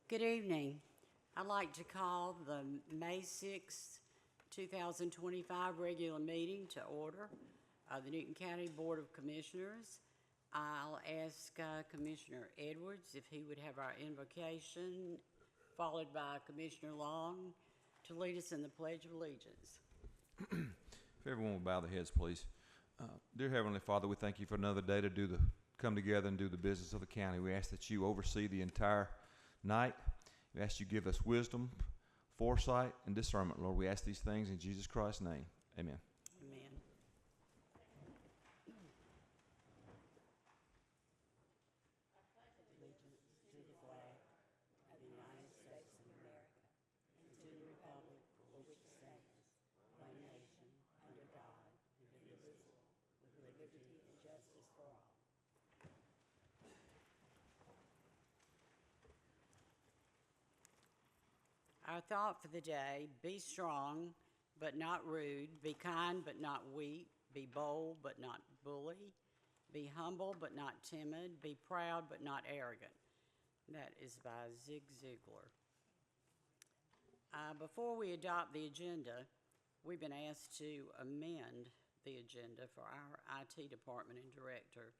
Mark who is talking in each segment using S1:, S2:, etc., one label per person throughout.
S1: Good evening. I'd like to call the May 6th, 2025 regular meeting to order of the Newton County Board of Commissioners. I'll ask Commissioner Edwards if he would have our invocation, followed by Commissioner Long to lead us in the Pledge of Allegiance.
S2: If everyone will bow their heads, please. Dear Heavenly Father, we thank you for another day to come together and do the business of the county. We ask that you oversee the entire night. We ask you give us wisdom, foresight, and discernment, Lord. We ask these things in Jesus Christ's name. Amen.
S1: Amen. Allegiance to the flag of the United States of America and to the republic for which it stands, one nation, under God, indivisible, with liberty and justice for all. Our thought for the day: be strong, but not rude. Be kind, but not weak. Be bold, but not bully. Be humble, but not timid. Be proud, but not arrogant. That is by Zig Ziglar. Before we adopt the agenda, we've been asked to amend the agenda for our IT department and director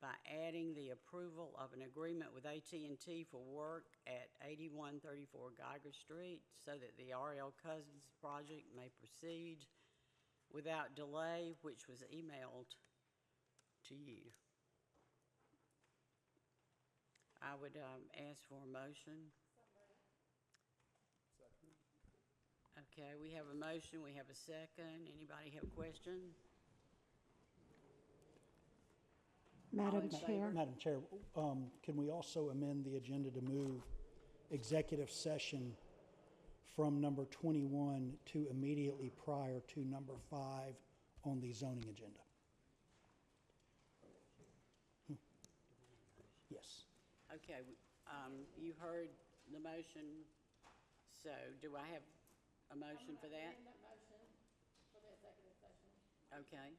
S1: by adding the approval of an agreement with AT&T for work at 8134 Geiger Street so that the R.L. Cousins project may proceed without delay, which was emailed to you. I would ask for a motion. Okay, we have a motion, we have a second. Anybody have a question?
S3: Madam Chair.
S4: Madam Chair, can we also amend the agenda to move executive session from number 21 to immediately prior to number 5 on the zoning agenda? Yes.
S1: Okay, you heard the motion, so do I have a motion for that?
S5: Amend that motion for the executive session.
S1: Okay.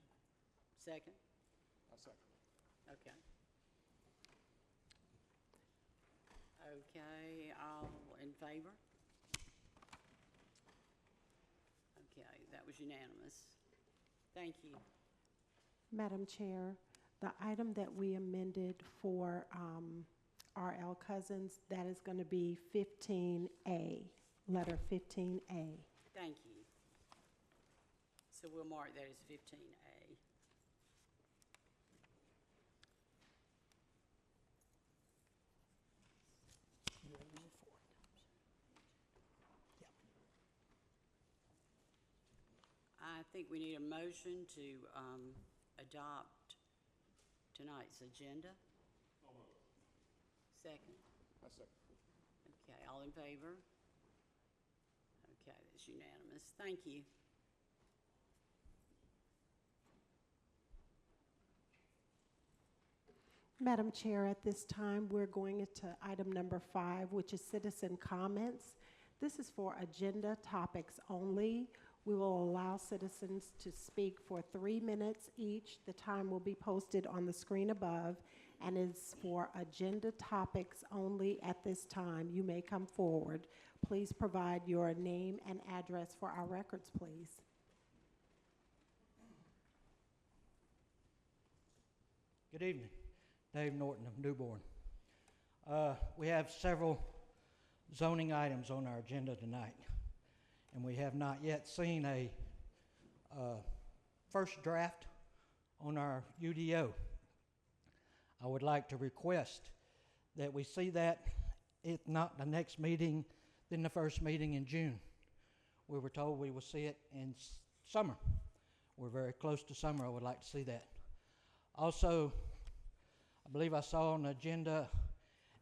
S1: Second?
S6: I'll second.
S1: Okay. Okay, all in favor? Okay, that was unanimous. Thank you.
S3: Madam Chair, the item that we amended for R.L. Cousins, that is going to be 15A, letter 15A.
S1: Thank you. So we'll mark that as 15A. I think we need a motion to adopt tonight's agenda. Second?
S6: I second.
S1: Okay, all in favor? Okay, that's unanimous. Thank you.
S3: Madam Chair, at this time, we're going into item number 5, which is citizen comments. This is for agenda topics only. We will allow citizens to speak for 3 minutes each. The time will be posted on the screen above and is for agenda topics only at this time. You may come forward. Please provide your name and address for our records, please.
S7: Good evening. Dave Norton of Newborn. We have several zoning items on our agenda tonight, and we have not yet seen a first draft on our UDO. I would like to request that we see that, if not the next meeting, then the first meeting in June. We were told we will see it in summer. We're very close to summer. I would like to see that. Also, I believe I saw on the agenda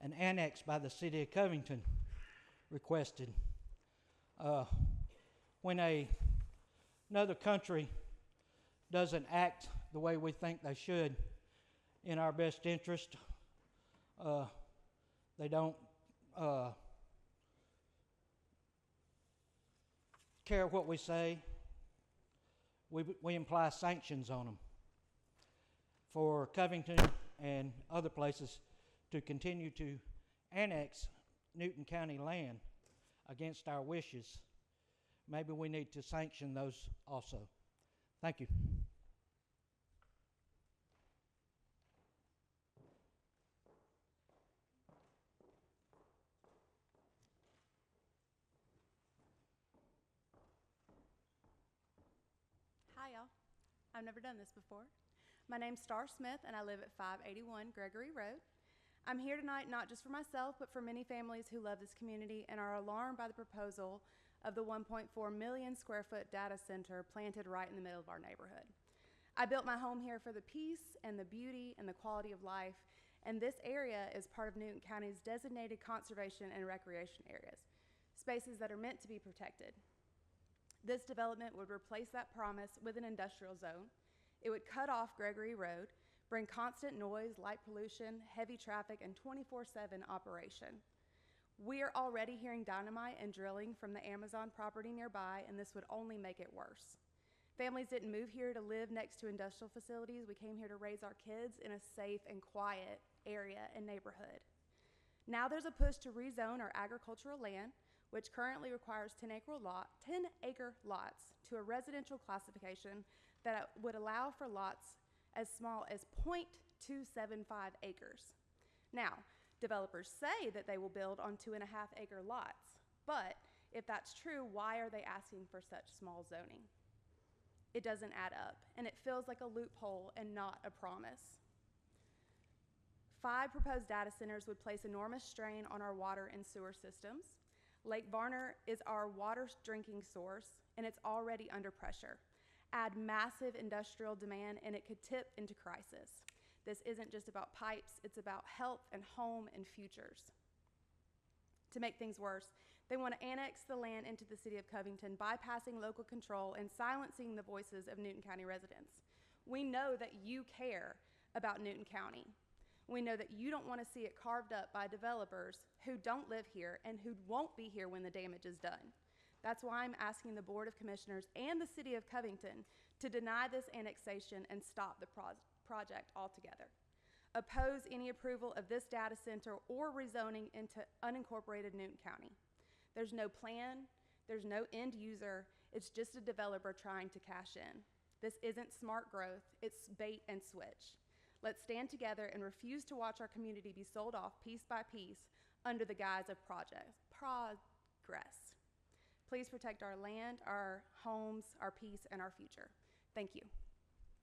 S7: an annex by the city of Covington requested. When another country doesn't act the way we think they should in our best interest, they don't care what we say. We imply sanctions on them. For Covington and other places to continue to annex Newton County land against our wishes, maybe we need to sanction those also. Thank you.
S5: Hi, y'all. I've never done this before. My name's Star Smith, and I live at 581 Gregory Road. I'm here tonight not just for myself, but for many families who love this community and are alarmed by the proposal of the 1.4 million square foot data center planted right in the middle of our neighborhood. I built my home here for the peace and the beauty and the quality of life, and this area is part of Newton County's designated conservation and recreation areas, spaces that are meant to be protected. This development would replace that promise with an industrial zone. It would cut off Gregory Road, bring constant noise, light pollution, heavy traffic, and 24/7 operation. We are already hearing dynamite and drilling from the Amazon property nearby, and this would only make it worse. Families didn't move here to live next to industrial facilities. We came here to raise our kids in a safe and quiet area and neighborhood. Now there's a push to rezone our agricultural land, which currently requires 10-acre lots, to a residential classification that would allow for lots as small as 0.275 acres. Now, developers say that they will build on 2.5-acre lots, but if that's true, why are they asking for such small zoning? It doesn't add up, and it feels like a loophole and not a promise. 5 proposed data centers would place enormous strain on our water and sewer systems. Lake Varner is our water drinking source, and it's already under pressure. Add massive industrial demand, and it could tip into crisis. This isn't just about pipes, it's about health and home and futures. To make things worse, they want to annex the land into the city of Covington, bypassing local control and silencing the voices of Newton County residents. We know that you care about Newton County. We know that you don't want to see it carved up by developers who don't live here and who won't be here when the damage is done. That's why I'm asking the Board of Commissioners and the City of Covington to deny this annexation and stop the project altogether. Oppose any approval of this data center or rezoning into unincorporated Newton County. There's no plan, there's no end user, it's just a developer trying to cash in. This isn't smart growth, it's bait and switch. Let's stand together and refuse to watch our community be sold off piece by piece under the guise of progress. Please protect our land, our homes, our peace, and our future. Thank you.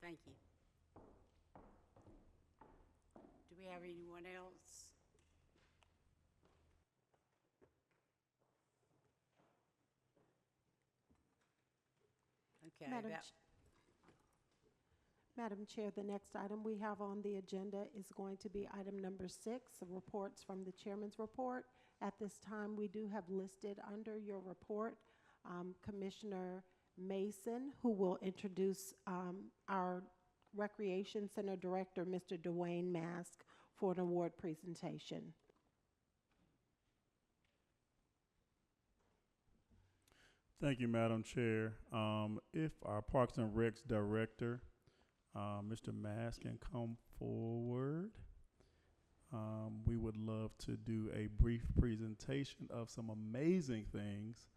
S1: Thank you. Do we have anyone else? Okay.
S3: Madam Chair, the next item we have on the agenda is going to be item number 6, reports from the Chairman's report. At this time, we do have listed under your report Commissioner Mason, who will introduce our Recreation Center Director, Mr. Dwayne Mask, for an award presentation.
S8: Thank you, Madam Chair. If our Parks and Recs Director, Mr. Mask, can come forward, we would love to do a brief presentation of some amazing things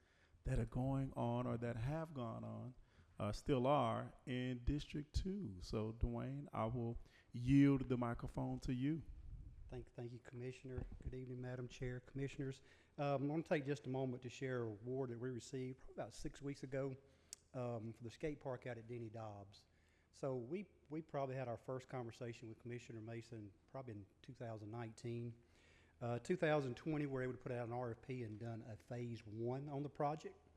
S8: that are going on or that have gone on, still are, in District 2. So, Dwayne, I will yield the microphone to you.
S9: Thank you, Commissioner. Good evening, Madam Chair, Commissioners. I'm going to take just a moment to share an award that we received probably about 6 weeks ago for the skate park out at Denny Dobbs. So we probably had our first conversation with Commissioner Mason probably in 2019. 2020, we were able to put out an RFP and done a phase 1 on the project.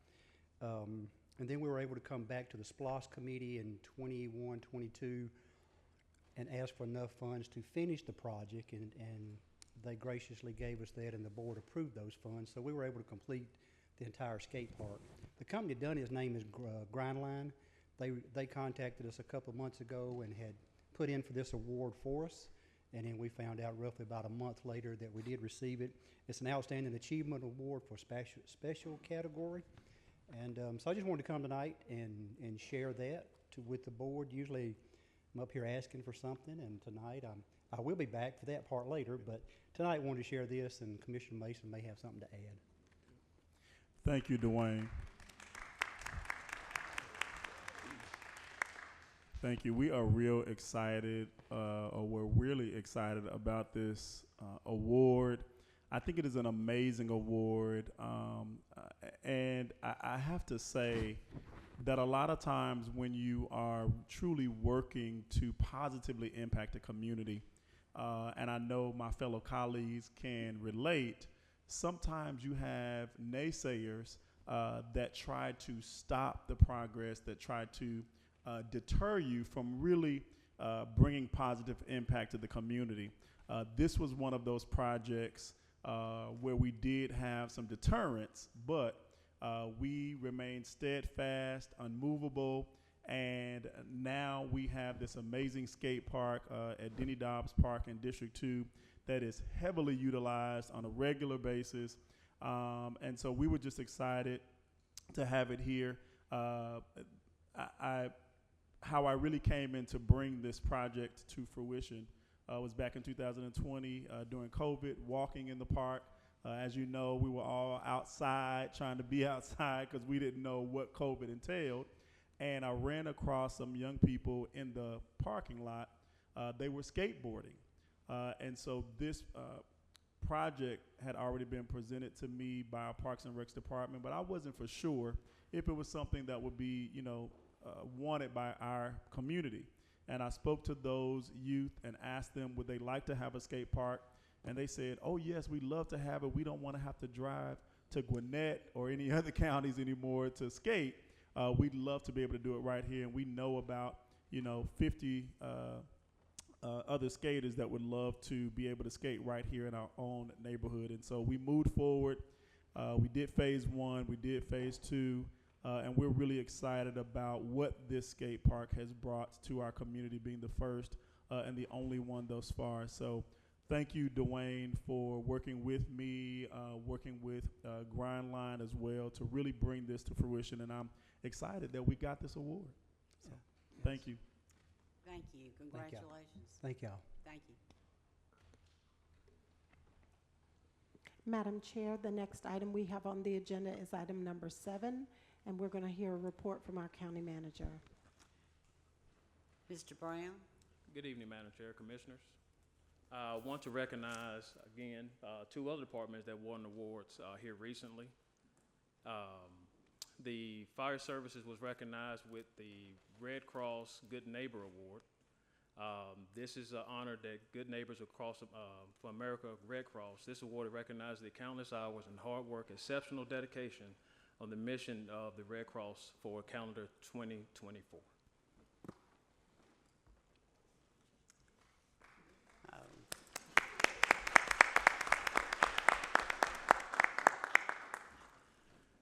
S9: And then we were able to come back to the SPLOS committee in 21, 22 and ask for enough funds to finish the project, and they graciously gave us that, and the board approved those funds. So we were able to complete the entire skate park. The company done his name is Grindline. They contacted us a couple of months ago and had put in for this award for us, and then we found out roughly about a month later that we did receive it. It's an Outstanding Achievement Award for special category, and so I just wanted to come tonight and share that with the board. Usually I'm up here asking for something, and tonight I will be back for that part later, but tonight I wanted to share this, and Commissioner Mason may have something to add.
S8: Thank you, Dwayne. Thank you. We are real excited, or we're really excited about this award. I think it is an amazing award, and I have to say that a lot of times when you are truly working to positively impact a community, and I know my fellow colleagues can relate, sometimes you have naysayers that try to stop the progress, that try to deter you from really bringing positive impact to the community. This was one of those projects where we did have some deterrence, but we remained steadfast, unmovable, and now we have this amazing skate park at Denny Dobbs Park in District 2 that is heavily utilized on a regular basis. And so we were just excited to have it here. How I really came in to bring this project to fruition was back in 2020 during COVID, walking in the park. As you know, we were all outside, trying to be outside because we didn't know what COVID entailed. And I ran across some young people in the parking lot. They were skateboarding. And so this project had already been presented to me by our Parks and Recs department, but I wasn't for sure if it was something that would be, wanted by our community. And I spoke to those youth and asked them, would they like to have a skate park? And they said, oh, yes, we'd love to have it. We don't want to have to drive to Gwinnett or any other counties anymore to skate. We'd love to be able to do it right here. And we know about, 50 other skaters that would love to be able to skate right here in our own neighborhood. And so we moved forward. We did phase 1. We did phase 2. And we're really excited about what this skate park has brought to our community, being the first and the only one thus far. So thank you, Dwayne, for working with me, working with Grindline as well to really bring this to fruition. And I'm excited that we got this award. So thank you.
S1: Thank you. Congratulations.
S9: Thank y'all.
S1: Thank you.
S3: Madam Chair, the next item we have on the agenda is item number 7, and we're going to hear a report from our county manager.
S1: Mr. Brown?
S10: Good evening, Madam Chair, Commissioners. I want to recognize, again, 2 other departments that won awards here recently. The Fire Services was recognized with the Red Cross Good Neighbor Award. This is an honor that Good Neighbors across for America Red Cross. This award recognizes the countless hours and hard work, exceptional dedication on the mission of the Red Cross for calendar 2024.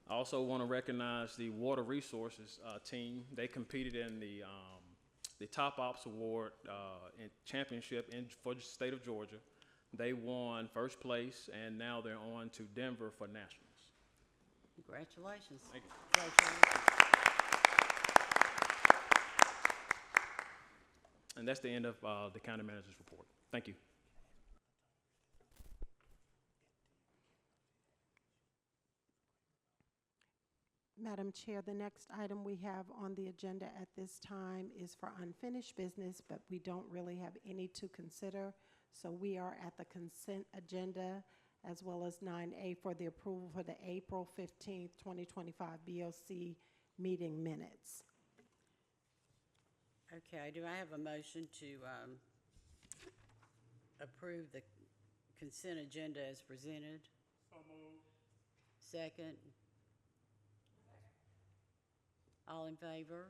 S10: I also want to recognize the Water Resources team. They competed in the Top Ops Award in championship for the state of Georgia. They won first place, and now they're on to Denver for nationals.
S1: Congratulations.
S10: Thank you.
S1: Congratulations.
S10: And that's the end of the county manager's report. Thank you.
S3: Madam Chair, the next item we have on the agenda at this time is for unfinished business, but we don't really have any to consider. So we are at the consent agenda, as well as 9A for the approval for the April 15th, 2025 BOC meeting minutes.
S1: Okay, do I have a motion to approve the consent agenda as presented?
S8: So moved.
S1: Second? All in favor?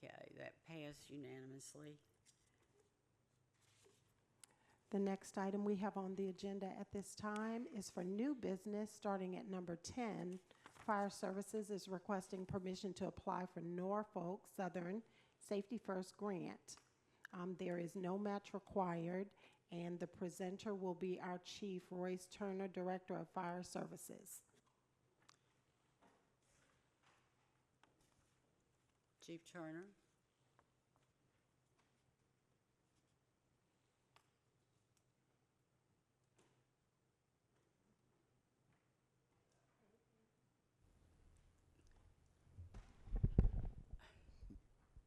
S1: Okay, that passed unanimously.
S3: The next item we have on the agenda at this time is for new business, starting at number 10. Fire Services is requesting permission to apply for Norfolk Southern Safety First Grant. There is no match required, and the presenter will be our Chief, Royce Turner, Director of Fire Services.
S1: Chief Turner?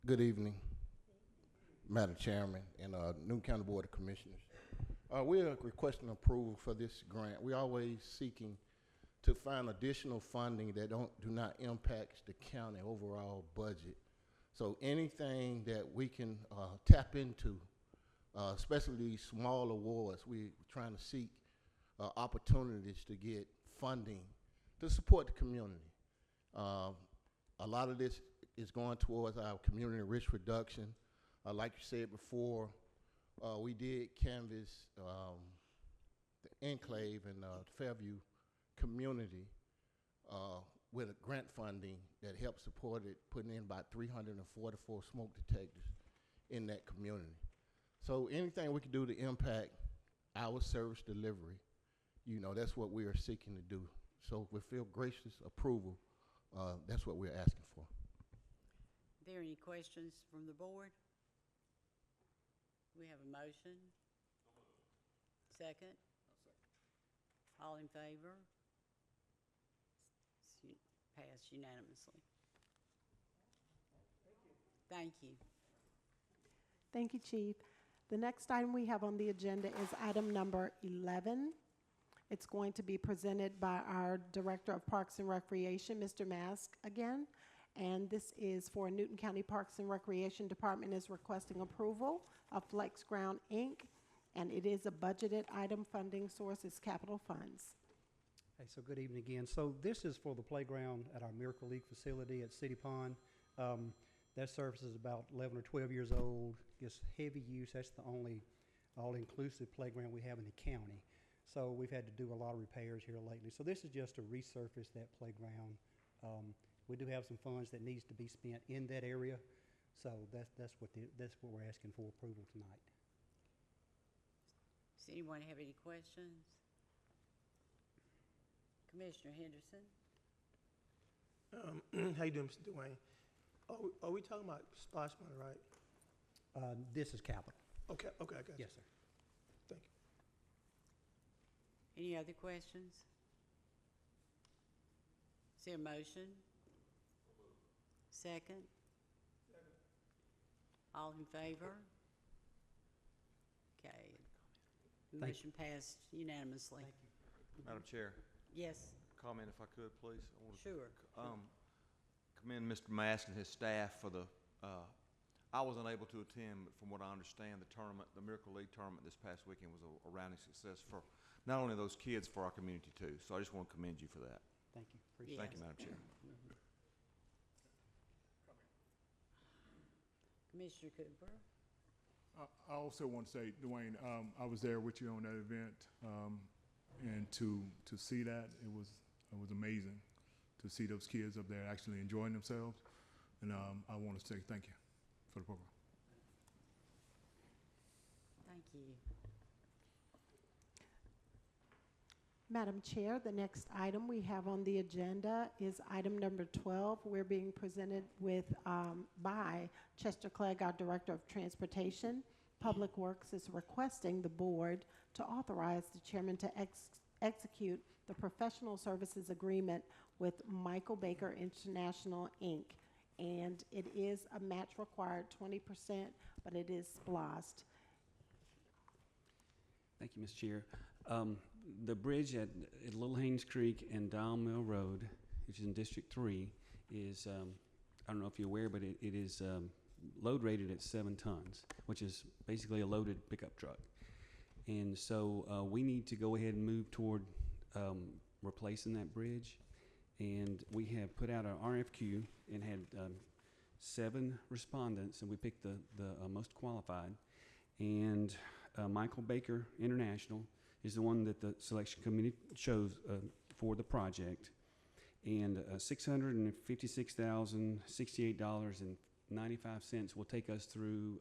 S11: Good evening, Madam Chairman and Newton County Board of Commissioners. We're requesting approval for this grant. We're always seeking to find additional funding that do not impact the county overall budget. So anything that we can tap into, especially these small awards, we're trying to seek opportunities to get funding to support the community. A lot of this is going towards our community risk reduction. Like you said before, we did canvass the enclave and Fairview community with a grant funding that helped support it, putting in about 344 smoke detectors in that community. So anything we can do to impact our service delivery, you know, that's what we are seeking to do. So with feel gracious approval, that's what we're asking for.
S1: Are there any questions from the board? We have a motion. Second? All in favor? Passed unanimously. Thank you.
S3: Thank you, Chief. The next item we have on the agenda is item number 11. It's going to be presented by our Director of Parks and Recreation, Mr. Mask, again. And this is for Newton County Parks and Recreation Department is requesting approval of Flexground Inc. And it is a budgeted item. Funding source is capital funds.
S9: Hey, so good evening again. So this is for the playground at our Miracle League facility at City Pond. That service is about 11 or 12 years old. Gets heavy use. That's the only all-inclusive playground we have in the county. So we've had to do a lot of repairs here lately. So this is just to resurface that playground. We do have some funds that needs to be spent in that area. So that's what we're asking for approval tonight.
S1: Does anyone have any questions? Commissioner Henderson?
S12: How you doing, Mr. Dwayne? Are we talking about splash money, right?
S9: This is capital.
S12: Okay, I got you.
S9: Yes, sir.
S12: Thank you.
S1: Any other questions? Is there a motion? Second? All in favor? Okay. Motion passed unanimously.
S9: Thank you.
S2: Madam Chair,
S1: Yes,
S2: comment if I could, please. I want to
S1: sure.
S2: commend Mr. Mask and his staff for the, I was unable to attend, but from what I understand, the tournament, the Miracle League tournament this past weekend was a rounding success for not only those kids, for our community too. So I just want to commend you for that.
S9: Thank you. Appreciate
S2: Thank you, Madam Chair.
S1: Commissioner Cooper?
S6: I also want to say, Dwayne, I was there with you on that event, and to see that, it was amazing to see those kids up there actually enjoying themselves, and I want to say thank you for the program.
S1: Thank you.
S3: Madam Chair, the next item we have on the agenda is item number 12. We're being presented with by Chester Clegg, our Director of Transportation. Public Works is requesting the board to authorize the chairman to execute the professional services agreement with Michael Baker International, Inc. And it is a match required 20%, but it is splossed.
S13: Thank you, Ms. Chair. The bridge at Little Haynes Creek and Dial Mill Road, which is in District 3, is, I don't know if you're aware, but it is load rated at 7 tons, which is basically a loaded pickup truck. And so we need to go ahead and move toward replacing that bridge. And we have put out an RFQ and had 7 respondents, and we picked the most qualified. And Michael Baker International is the one that the selection committee chose for the project. And $656,068.95 will take us through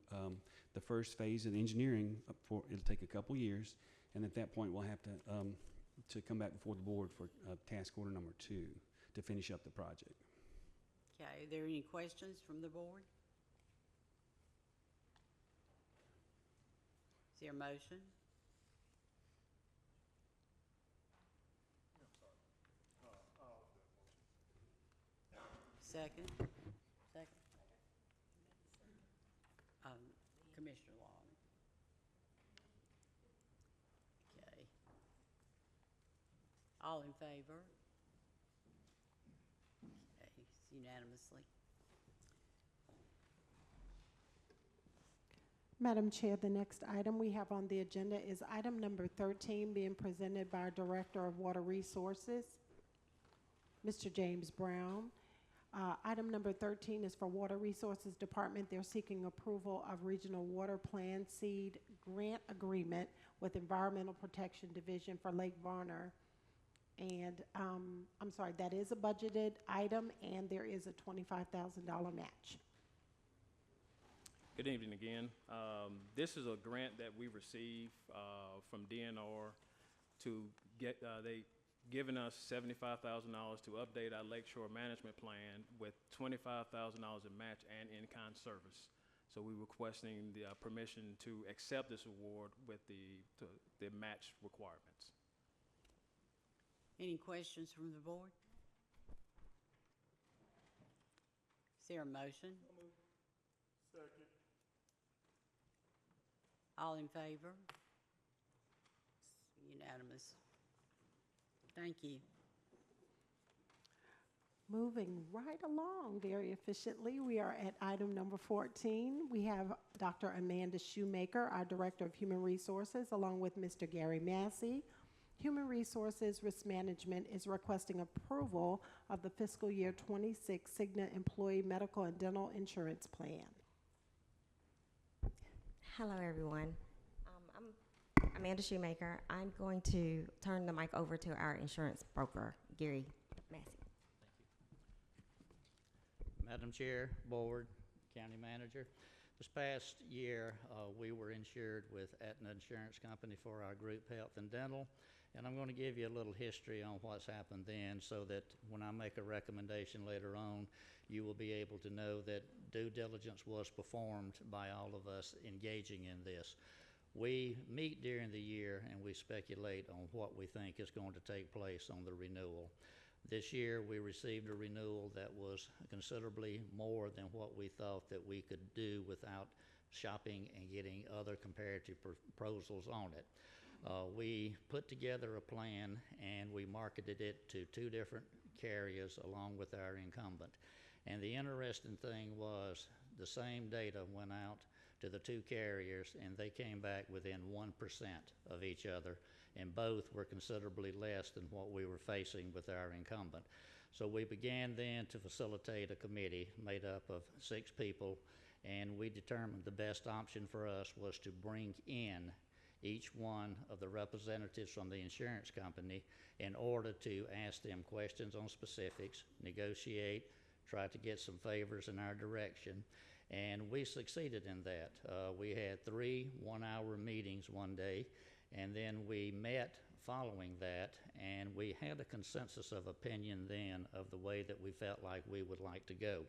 S13: the first phase of the engineering. It'll take a couple years, and at that point we'll have to come back before the board for task order number 2 to finish up the project.
S1: Okay, are there any questions from the board? Is there a motion? Second? Second. Commissioner Long? Okay. All in favor? Okay, it's unanimously.
S3: Madam Chair, the next item we have on the agenda is item number 13, being presented by our Director of Water Resources, Mr. James Brown. Item number 13 is for Water Resources Department. They're seeking approval of Regional Water Plan Seed Grant Agreement with Environmental Protection Division for Lake Varner. And I'm sorry, that is a budgeted item, and there is a $25,000 match.
S10: Good evening again. This is a grant that we received from DNR to get, they given us $75,000 to update our lakeshore management plan with $25,000 in match and in-kind service. So we're requesting the permission to accept this award with the match requirements.
S1: Any questions from the board? Is there a motion?
S8: Second.
S1: All in favor? It's unanimous. Thank you.
S3: Moving right along very efficiently, we are at item number 14. We have Dr. Amanda Shoemaker, our Director of Human Resources, along with Mr. Gary Massey. Human Resources Risk Management is requesting approval of the fiscal year 26 Cigna Employee Medical and Dental Insurance Plan.
S14: Hello, everyone. I'm Amanda Shoemaker. I'm going to turn the mic over to our insurance broker, Gary Massey.
S15: Madam Chair, Board, County Manager. This past year, we were insured with Aetna Insurance Company for our group health and dental, and I'm going to give you a little history on what's happened then so that when I make a recommendation later on, you will be able to know that due diligence was performed by all of us engaging in this. We meet during the year and we speculate on what we think is going to take place on the renewal. This year, we received a renewal that was considerably more than what we thought that we could do without shopping and getting other comparative proposals on it. We put together a plan and we marketed it to 2 different carriers along with our incumbent. And the interesting thing was the same data went out to the 2 carriers and they came back within 1% of each other, and both were considerably less than what we were facing with our incumbent. So we began then to facilitate a committee made up of 6 people, and we determined the best option for us was to bring in each one of the representatives from the insurance company in order to ask them questions on specifics, negotiate, try to get some favors in our direction, and we succeeded in that. We had 3 one-hour meetings one day, and then we met following that, and we had a consensus of opinion then of the way that we felt like we would like to go.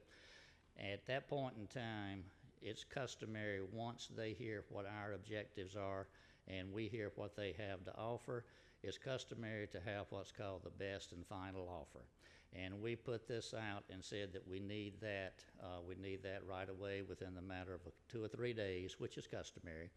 S15: At that point in time, it's customary, once they hear what our objectives are and we hear what they have to offer, it's customary to have what's called the best and final offer. And we put this out and said that we need that right away within the matter of 2 or 3 days, which is customary.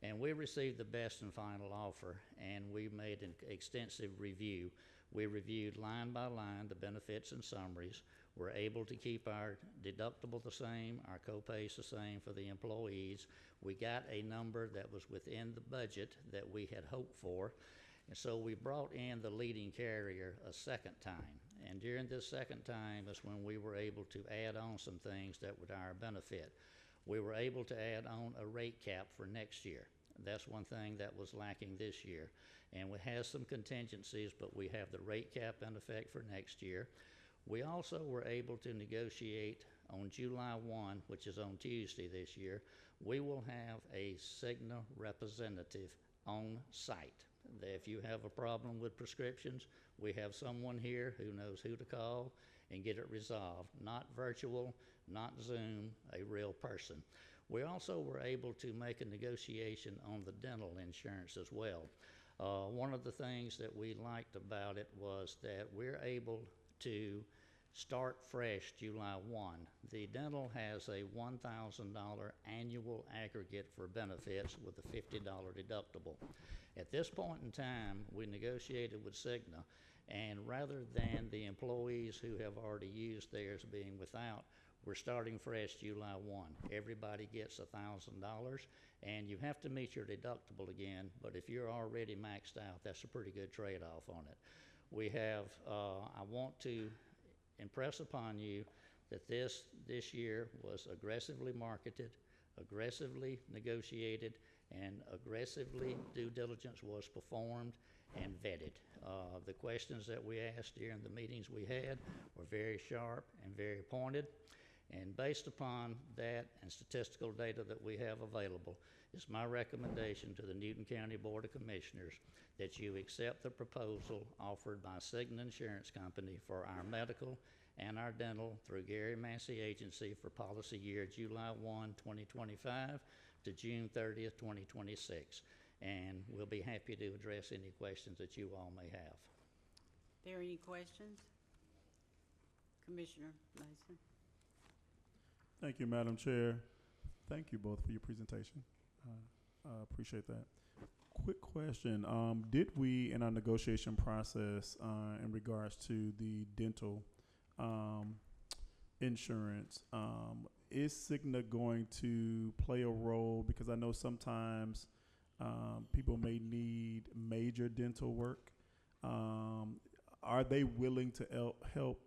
S15: And we received the best and final offer, and we made an extensive review. We reviewed line by line the benefits and summaries. We're able to keep our deductible the same, our copays the same for the employees. We got a number that was within the budget that we had hoped for. And so we brought in the leading carrier a second time. And during this second time is when we were able to add on some things that were to our benefit. We were able to add on a rate cap for next year. That's one thing that was lacking this year. And we have some contingencies, but we have the rate cap in effect for next year. We also were able to negotiate on July 1, which is on Tuesday this year, we will have a Cigna representative on site. If you have a problem with prescriptions, we have someone here who knows who to call and get it resolved. Not virtual, not Zoom, a real person. We also were able to make a negotiation on the dental insurance as well. One of the things that we liked about it was that we're able to start fresh July 1. The dental has a $1,000 annual aggregate for benefits with a $50 deductible. At this point in time, we negotiated with Cigna, and rather than the employees who have already used theirs being without, we're starting fresh July 1. Everybody gets $1,000, and you have to meet your deductible again, but if you're already maxed out, that's a pretty good trade-off on it. We have, I want to impress upon you that this year was aggressively marketed, aggressively negotiated, and aggressively due diligence was performed and vetted. The questions that we asked during the meetings we had were very sharp and very pointed. And based upon that and statistical data that we have available, it's my recommendation to the Newton County Board of Commissioners that you accept the proposal offered by Cigna Insurance Company for our medical and our dental through Gary Massey Agency for policy year July 1, 2025 to June 30th, 2026. And we'll be happy to address any questions that you all may have.
S1: There any questions? Commissioner Mason?
S8: Thank you, Madam Chair. Thank you both for your presentation. I appreciate that. Quick question. Did we, in our negotiation process in regards to the dental insurance, is Cigna going to play a role? Because I know sometimes people may need major dental work. Are they willing to help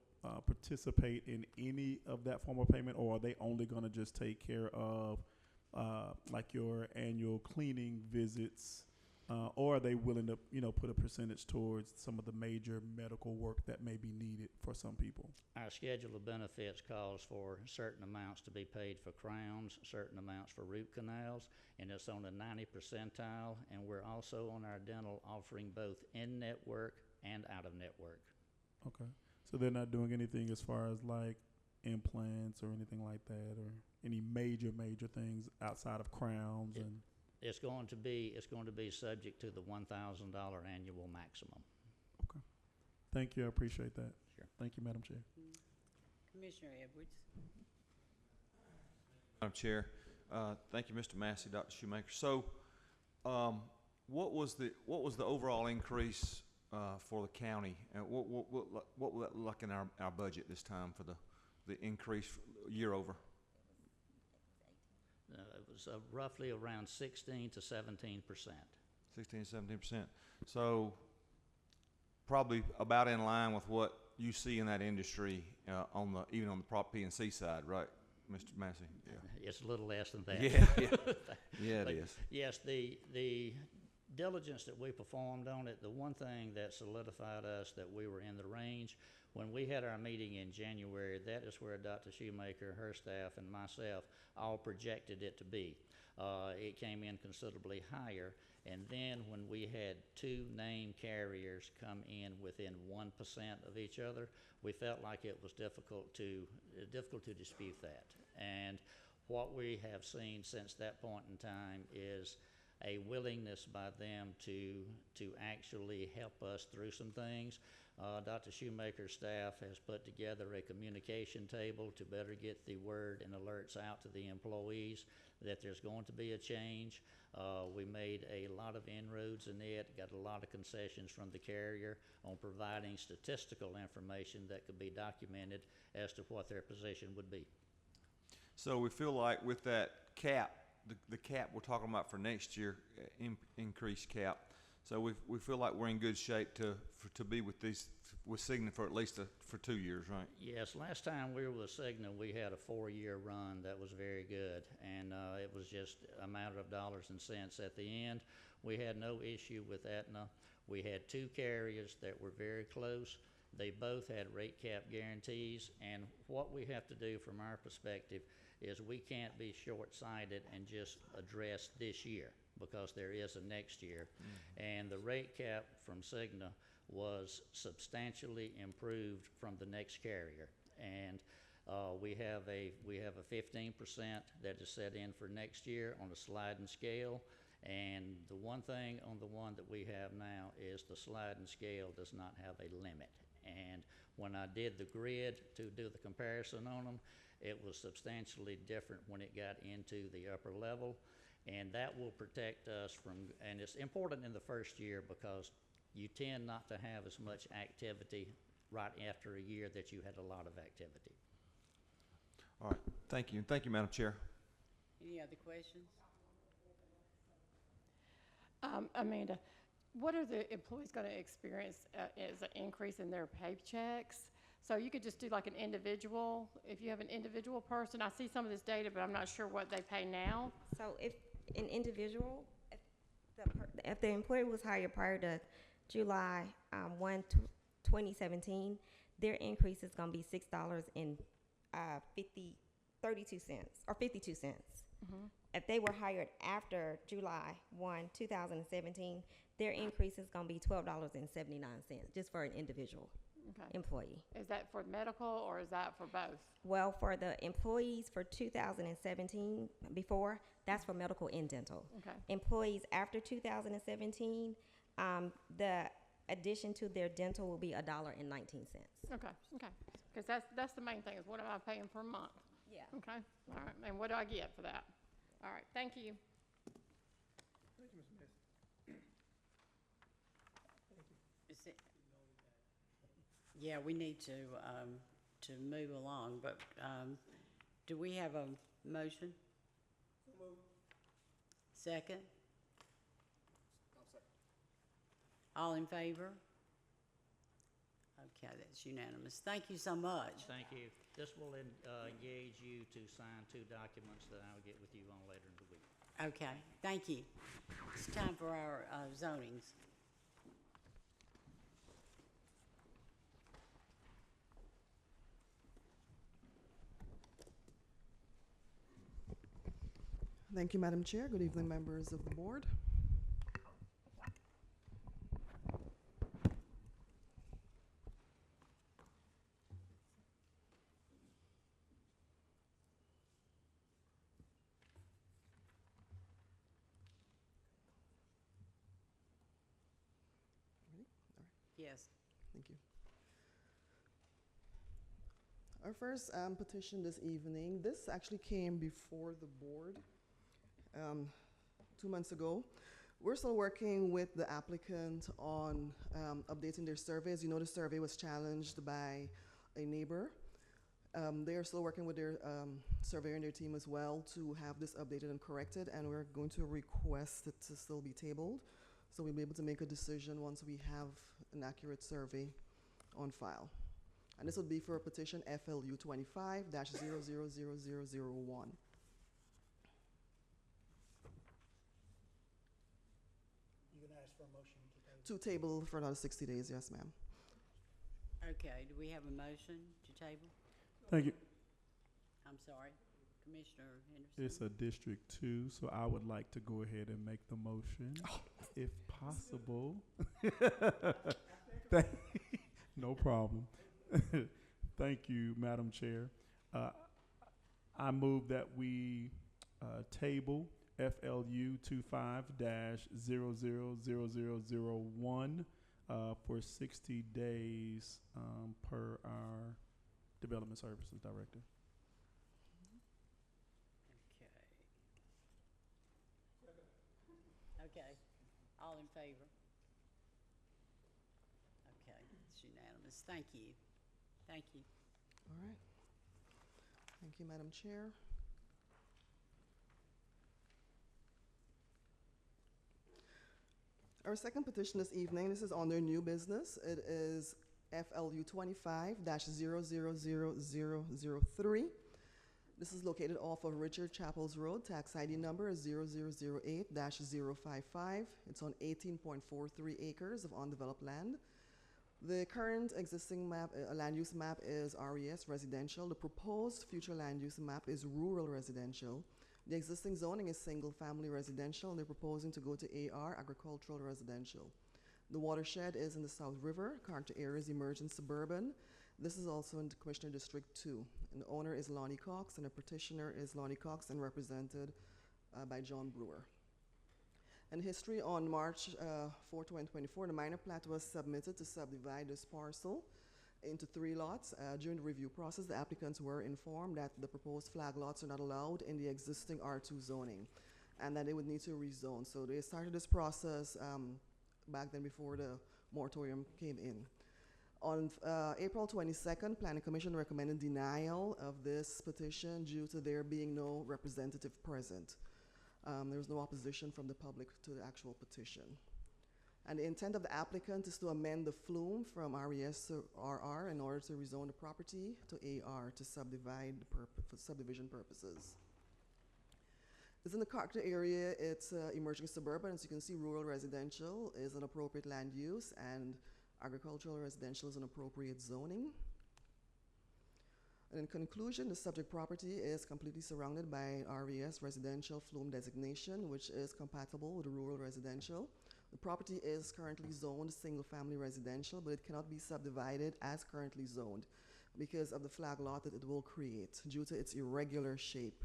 S8: participate in any of that form of payment, or are they only going to just take care of like your annual cleaning visits, or are they willing to put a percentage towards some of the major medical work that may be needed for some people?
S15: Our schedule of benefits calls for certain amounts to be paid for crowns, certain amounts for root canals, and it's on the 90 percentile, and we're also on our dental offering both in-network and out-of-network.
S8: Okay. So they're not doing anything as far as like implants or anything like that, or any major things outside of crowns and.
S15: It's going to be subject to the $1,000 annual maximum.
S8: Okay. Thank you. I appreciate that.
S15: Sure.
S8: Thank you, Madam Chair.
S1: Commissioner Edwards?
S2: Madam Chair, thank you, Mr. Massey, Dr. Shoemaker. So, what was the overall increase for the county? What will that look in our budget this time for the increase year over?
S15: It was roughly around 16 to 17%.
S2: 16, 17%. So probably about in line with what you see in that industry even on the Prop P&C side, right, Mr. Massey? Yeah.
S15: It's a little less than that.
S2: Yeah, yeah, it is.
S15: Yes, the diligence that we performed on it, the one thing that solidified us that we were in the range, when we had our meeting in January, that is where Dr. Shoemaker, her staff, and myself all projected it to be. It came in considerably higher, and then when we had two named carriers come in within 1% of each other, we felt like it was difficult to dispute that. And what we have seen since that point in time is a willingness by them to actually help us through some things. Dr. Shoemaker's staff has put together a communication table to better get the word and alerts out to the employees that there's going to be a change. We made a lot of inroads in it, got a lot of concessions from the carrier on providing statistical information that could be documented as to what their position would be.
S2: So we feel like with that cap, the cap we're talking about for next year, increased cap, so we feel like we're in good shape to be with Cigna for at least for 2 years, right?
S15: Yes, last time we were with Cigna, we had a 4-year run that was very good, and it was just a matter of dollars and cents at the end. We had no issue with Aetna. We had two carriers that were very close. They both had rate cap guarantees, and what we have to do from our perspective is we can't be short-sighted and just address this year, because there is a next year. Mm-hmm. And the rate cap from Cigna was substantially improved from the next carrier. And we have a 15% that is set in for next year on a sliding scale. And the one thing on the one that we have now is the sliding scale does not have a limit. And when I did the grid to do the comparison on them, it was substantially different when it got into the upper level. And that will protect us from, and it's important in the first year because you tend not to have as much activity right after a year that you had a lot of activity.
S2: All right, thank you, and thank you, Madam Chair.
S1: Any other questions?
S16: Amanda, what are the employees going to experience as an increase in their paychecks? So you could just do like an individual, if you have an individual person. I see some of this data, but I'm not sure what they pay now.
S14: So if an individual, if the employee was hired prior to July 1, 2017, their increase is going to be $6.32 or 52 cents.
S16: Mm-hmm.
S14: If they were hired after July 1, 2017, their increase is going to be $12.79 just for an individual employee.
S16: Is that for medical or is that for both?
S14: Well, for the employees for 2017 before, that's for medical and dental.
S16: Okay.
S14: Employees after 2017, the addition to their dental will be $1.19.
S16: Okay, because that's the main thing is what am I paying per month?
S14: Yeah.
S16: Okay, all right, and what do I get for that? All right, thank you.
S12: Thank you, Ms. Mason.
S1: Is it- Yeah, we need to move along, but do we have a motion? Second? All in favor? Okay, that's unanimous. Thank you so much.
S15: Thank you. This will engage you to sign 2 documents that I'll get with you on later in the week.
S1: Okay, thank you. It's time for our zonings.
S17: Thank you, Madam Chair. Good evening, members of the board.
S1: Yes.
S17: Thank you. Our first petition this evening, this actually came before the board 2 months ago. We're still working with the applicant on updating their surveys. You know, the survey was challenged by a neighbor. They are still working with their surveyor and their team as well to have this updated and corrected, and we're going to request it to still be tabled, so we'll be able to make a decision once we have an accurate survey on file. And this would be for petition FLU 25-000001.
S4: You gonna ask for a motion to table?
S17: To table for another 60 days, yes, ma'am.
S1: Okay, do we have a motion to table?
S8: Thank you.
S1: I'm sorry, Commissioner Henderson.
S8: It's a District 2, so I would like to go ahead and make the motion, if possible. No problem. Thank you, Madam Chair. I move that we table FLU 25-000001 for 60 days per our Development Services Director.
S1: Okay, all in favor? Okay, it's unanimous. Thank you. Thank you.
S17: All right. Thank you, Madam Chair. Our second petition this evening, this is on their new business. It is FLU 25-000003. This is located off of Richard Chapels Road. Tax ID number is 0008-055. It's on 18.43 acres of undeveloped land. The current existing map, land use map is RES, residential. The proposed future land use map is rural residential. The existing zoning is single-family residential, and they're proposing to go to AR, agricultural residential. The watershed is in the South River. Character area is emergent suburban. This is also in Commissioner District 2. And the owner is Lonnie Cox, and the petitioner is Lonnie Cox, and represented by John Brewer. And history: on March 4, 2024, the minor plat was submitted to subdivide this parcel. into 3 lots. During the review process, the applicants were informed that the proposed flag lots are not allowed in the existing R2 zoning and that they would need to rezone. So they started this process back then before the moratorium came in. On April 22nd, Planning Commission recommended denial of this petition due to there being no representative present. There was no opposition from the public to the actual petition. And the intent of the applicant is to amend the flume from RES to RR in order to rezone the property to AR to subdivide for subdivision purposes. It's in the character area, it's emerging suburban. As you can see, rural residential is an appropriate land use and agricultural residential is an appropriate zoning. And in conclusion, the subject property is completely surrounded by RES residential flume designation, which is compatible with rural residential. The property is currently zoned single-family residential, but it cannot be subdivided as currently zoned because of the flag lot that it will create due to its irregular shape.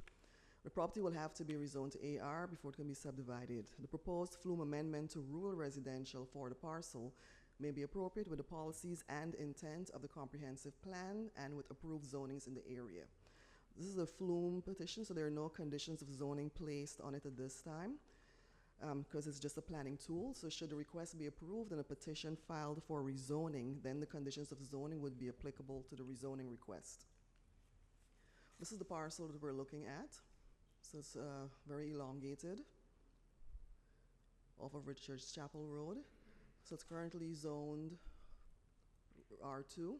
S17: The property will have to be rezoned to AR before it can be subdivided. The proposed flume amendment to rural residential for the parcel may be appropriate with the policies and intent of the comprehensive plan and with approved zonings in the area. This is a flume petition, so there are no conditions of zoning placed on it at this time because it's just a planning tool. So should the request be approved and a petition filed for rezoning, then the conditions of zoning would be applicable to the rezoning request. This is the parcel that we're looking at. So it's very elongated off of Richards Chapel Road. So it's currently zoned R2.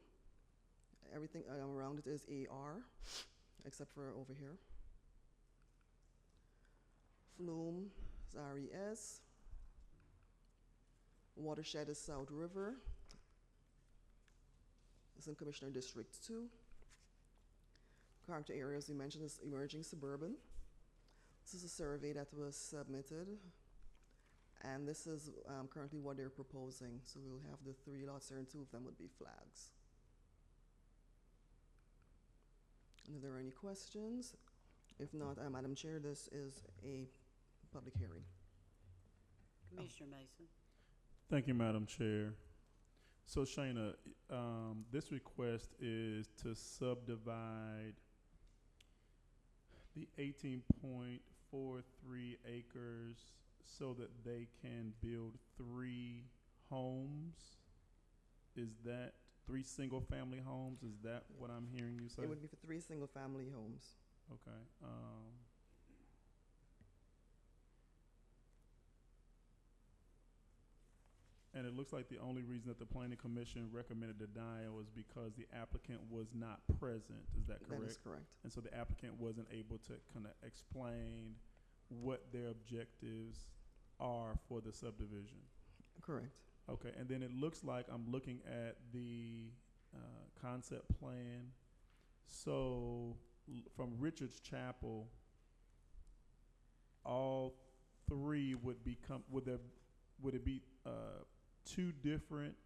S17: Everything around it is AR, except for over here. Flume is RES. Watershed is South River. It's in Commissioner District 2. Character areas we mentioned is emerging suburban. This is a survey that was submitted. And this is currently what they're proposing. So we'll have the 3 lots there and 2 of them would be flags. And if there are any questions, if not, Madam Chair, this is a public hearing.
S1: Commissioner Mason.
S8: Thank you, Madam Chair. So Shayna, this request is to subdivide the 18.43 acres so that they can build 3 homes. Is that 3 single-family homes? Is that what I'm hearing you say?
S17: It would be for 3 single-family homes.
S8: Okay. And it looks like the only reason that the Planning Commission recommended denial is because the applicant was not present. Is that correct?
S17: That is correct.
S8: And so the applicant wasn't able to kind of explain what their objectives are for the subdivision.
S17: Correct.
S8: Okay, and then it looks like I'm looking at the concept plan. So from Richards Chapel, all 3 would become, would it be 2 different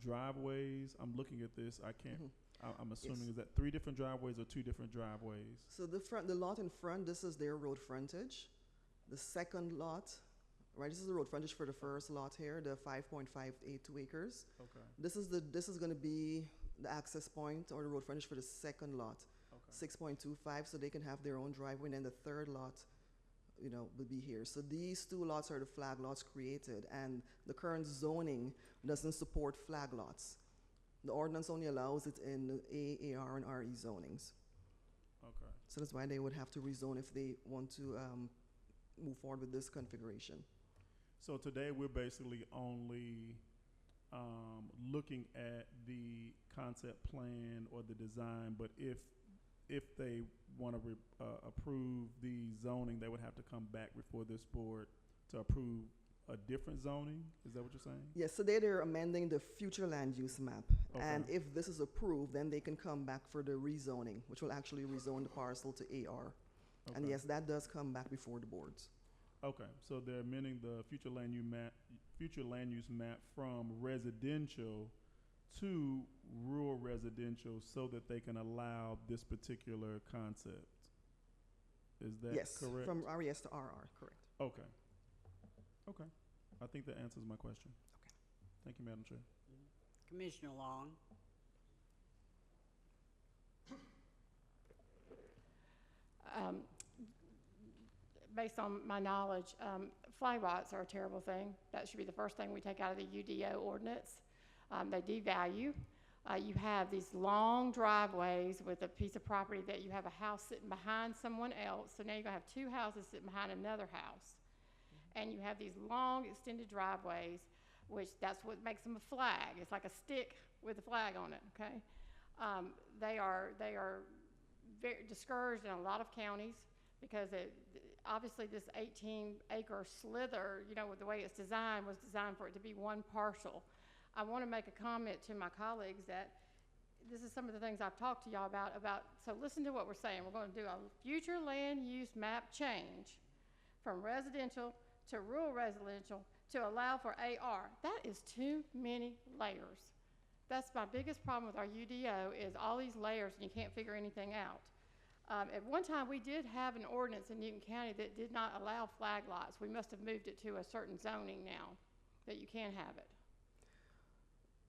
S8: driveways? I'm looking at this. I can't. I'm assuming
S17: Yes.
S8: is that 3 different driveways or 2 different driveways?
S17: So the lot in front, this is their road frontage. The second lot, right, this is the road frontage for the first lot here, the 5.582 acres.
S8: Okay.
S17: This is going to be the access point or the road frontage for the second lot,
S8: Okay.
S17: 6.25, so they can have their own driveway, and then the third lot, will be here. So these 2 lots are the flag lots created, and the current zoning doesn't support flag lots. The ordinance only allows it in A, AR, and RE zonings.
S8: Okay.
S17: So that's why they would have to rezone if they want to move forward with this configuration.
S8: So today we're basically only looking at the concept plan or the design, but if they want to approve the zoning, they would have to come back before this board to approve a different zoning? Is that what you're saying?
S17: Yes, so they're amending the future land use map.
S8: Okay.
S17: And if this is approved, then they can come back for the rezoning, which will actually rezone the parcel to AR.
S8: Okay.
S17: And yes, that does come back before the boards.
S8: Okay, so they're amending the future land use map from residential to rural residential so that they can allow this particular concept. Is that correct?
S17: Yes, from RES to RR, correct.
S8: Okay. Okay. I think that answers my question.
S17: Okay.
S8: Thank you, Madam Chair.
S1: Commissioner Long.
S16: Based on my knowledge, flag lots are a terrible thing. That should be the first thing we take out of the UDO ordinance. They devalue. You have these long driveways with a piece of property that you have a house sitting behind someone else. So now you're gonna have two houses sitting behind another house. And you have these long extended driveways, which that's what makes them a flag. It's like a stick with a flag on it, okay? They are very discouraged in a lot of counties because obviously this 18-acre slither, you know, with the way it's designed, was designed for it to be one parcel. I want to make a comment to my colleagues that this is some of the things I've talked to y'all about, so listen to what we're saying. We're going to do a future land use map change from residential to rural residential to allow for AR. That is too many layers. That's my biggest problem with our UDO is all these layers and you can't figure anything out. At one time, we did have an ordinance in Newton County that did not allow flag lots. We must have moved it to a certain zoning now that you can have it.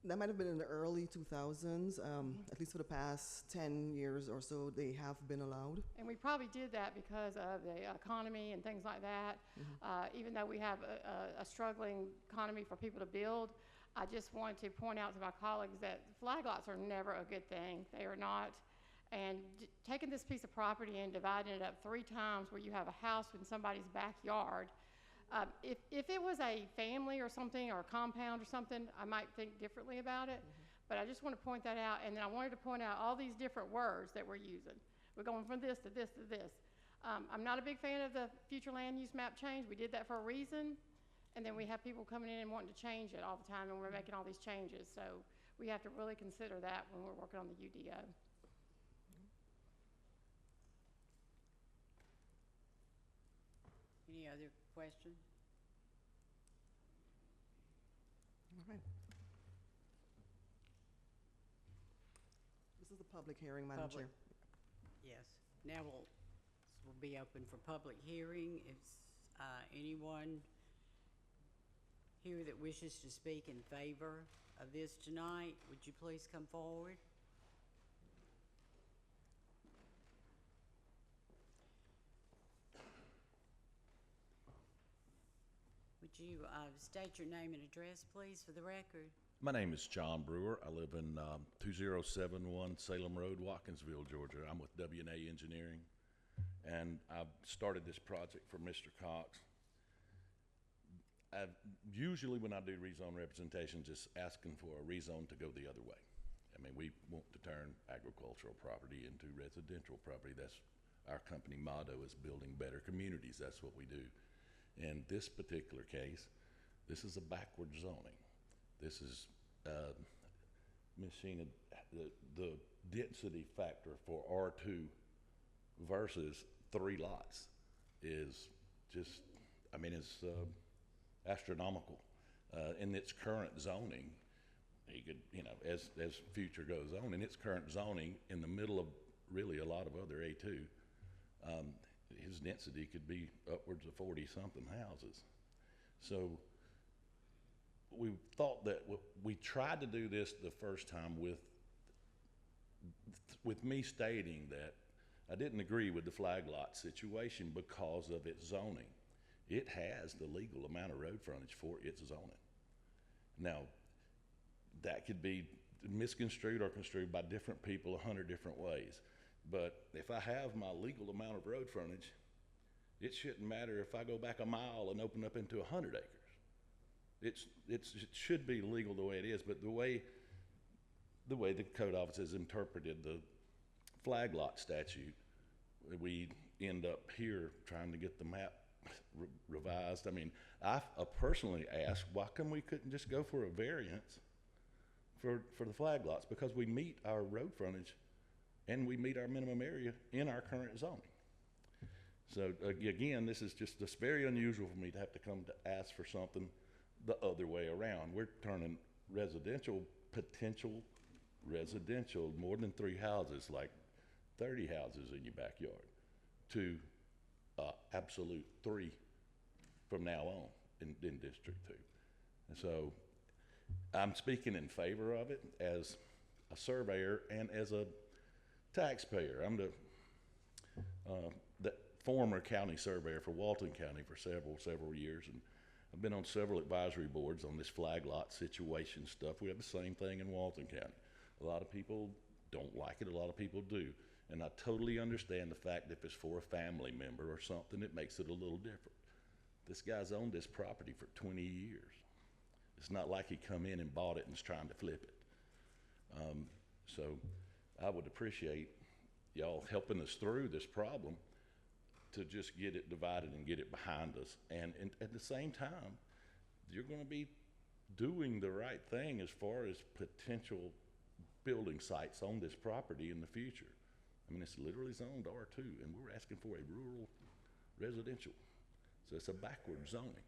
S17: That might have been in the early 2000s. At least for the past 10 years or so, they have been allowed.
S16: And we probably did that because of the economy and things like that. Even though we have a struggling economy for people to build, I just want to point out to my colleagues that flag lots are never a good thing. They are not. And taking this piece of property and dividing it up 3 times where you have a house in somebody's backyard, if it was a family or something or a compound or something, I might think differently about it. But I just want to point that out. And then I wanted to point out all these different words that we're using. We're going from this to this to this. I'm not a big fan of the future land use map change. We did that for a reason. And then we have people coming in and wanting to change it all the time, and we're making all these changes. So we have to really consider that when we're working on the UDO.
S1: Any other questions?
S17: All right. This is the public hearing, Madam Chair.
S1: Yes. Now we'll be open for public hearing. If anyone here that wishes to speak in favor of this tonight, would you please come forward? Would you state your name and address, please, for the record?
S18: My name is John Brewer. I live in 2071 Salem Road, Watkinsville, Georgia. I'm with W&A Engineering, and I've started this project for Mr. Cox. Usually when I do rezone representation, just asking for a rezone to go the other way. I mean, we want to turn agricultural property into residential property. That's our company motto, is building better communities. That's what we do. In this particular case, this is a backward zoning. This is, Ms. Sheena, the density factor for R2 versus 3 lots is just, I mean, it's astronomical. In its current zoning, you could, you know, as future goes on, in its current zoning, in the middle of really a lot of other A2, his density could be upwards of 40-something houses. So we thought that we tried to do this the first time with me stating that I didn't agree with the flag lot situation because of its zoning. It has the legal amount of road frontage for its zoning. Now, that could be misconstrued or construed by different people 100 different ways. But if I have my legal amount of road frontage, it shouldn't matter if I go back a mile and open up into 100 acres. It should be legal the way it is, but the way the code office has interpreted the flag lot statute, we end up here trying to get the map revised. I mean, I personally asked, why come we couldn't just go for a variance for the flag lots? Because we meet our road frontage and we meet our minimum area in our current zoning. So again, this is just very unusual for me to have to come to ask for something the other way around. We're turning potential residential, more than 3 houses, like 30 houses in your backyard, to absolute 3 from now on in District 2. And so I'm speaking in favor of it as a surveyor and as a taxpayer. I'm the former county surveyor for Walton County for several years, and I've been on several advisory boards on this flag lot situation stuff. We have the same thing in Walton County. A lot of people don't like it, a lot of people do. And I totally understand the fact that if it's for a family member or something, it makes it a little different. This guy's owned this property for 20 years. It's not like he come in and bought it and is trying to flip it. So I would appreciate y'all helping us through this problem to just get it divided and get it behind us. And at the same time, you're going to be doing the right thing as far as potential building sites on this property in the future. I mean, it's literally zoned R2, and we're asking for a rural residential. So it's a backward zoning.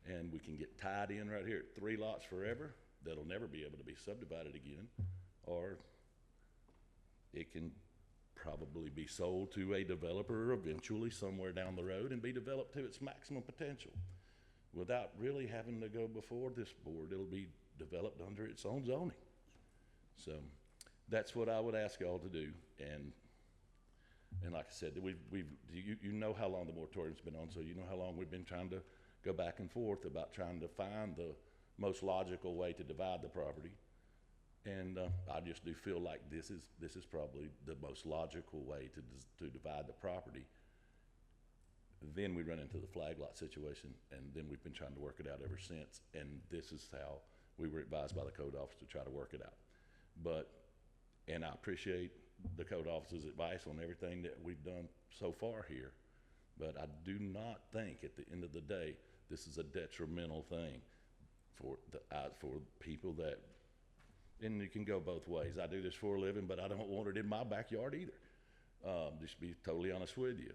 S18: And we can get tied in right here at 3 lots forever. That'll never be able to be subdivided again. Or it can probably be sold to a developer eventually somewhere down the road and be developed to its maximum potential. Without really having to go before this board, it'll be developed under its own zoning. So that's what I would ask y'all to do. And like I said, you know how long the moratorium's been on, so you know how long we've been trying to go back and forth about trying to find the most logical way to divide the property. And I just do feel like this is probably the most logical way to divide the property. Then we run into the flag lot situation, and then we've been trying to work it out ever since. And this is how we were advised by the code office to try to work it out. And I appreciate the code officer's advice on everything that we've done so far here. But I do not think at the end of the day, this is a detrimental thing for people that, and you can go both ways. I do this for a living, but I don't want it in my backyard either. Just to be totally honest with you.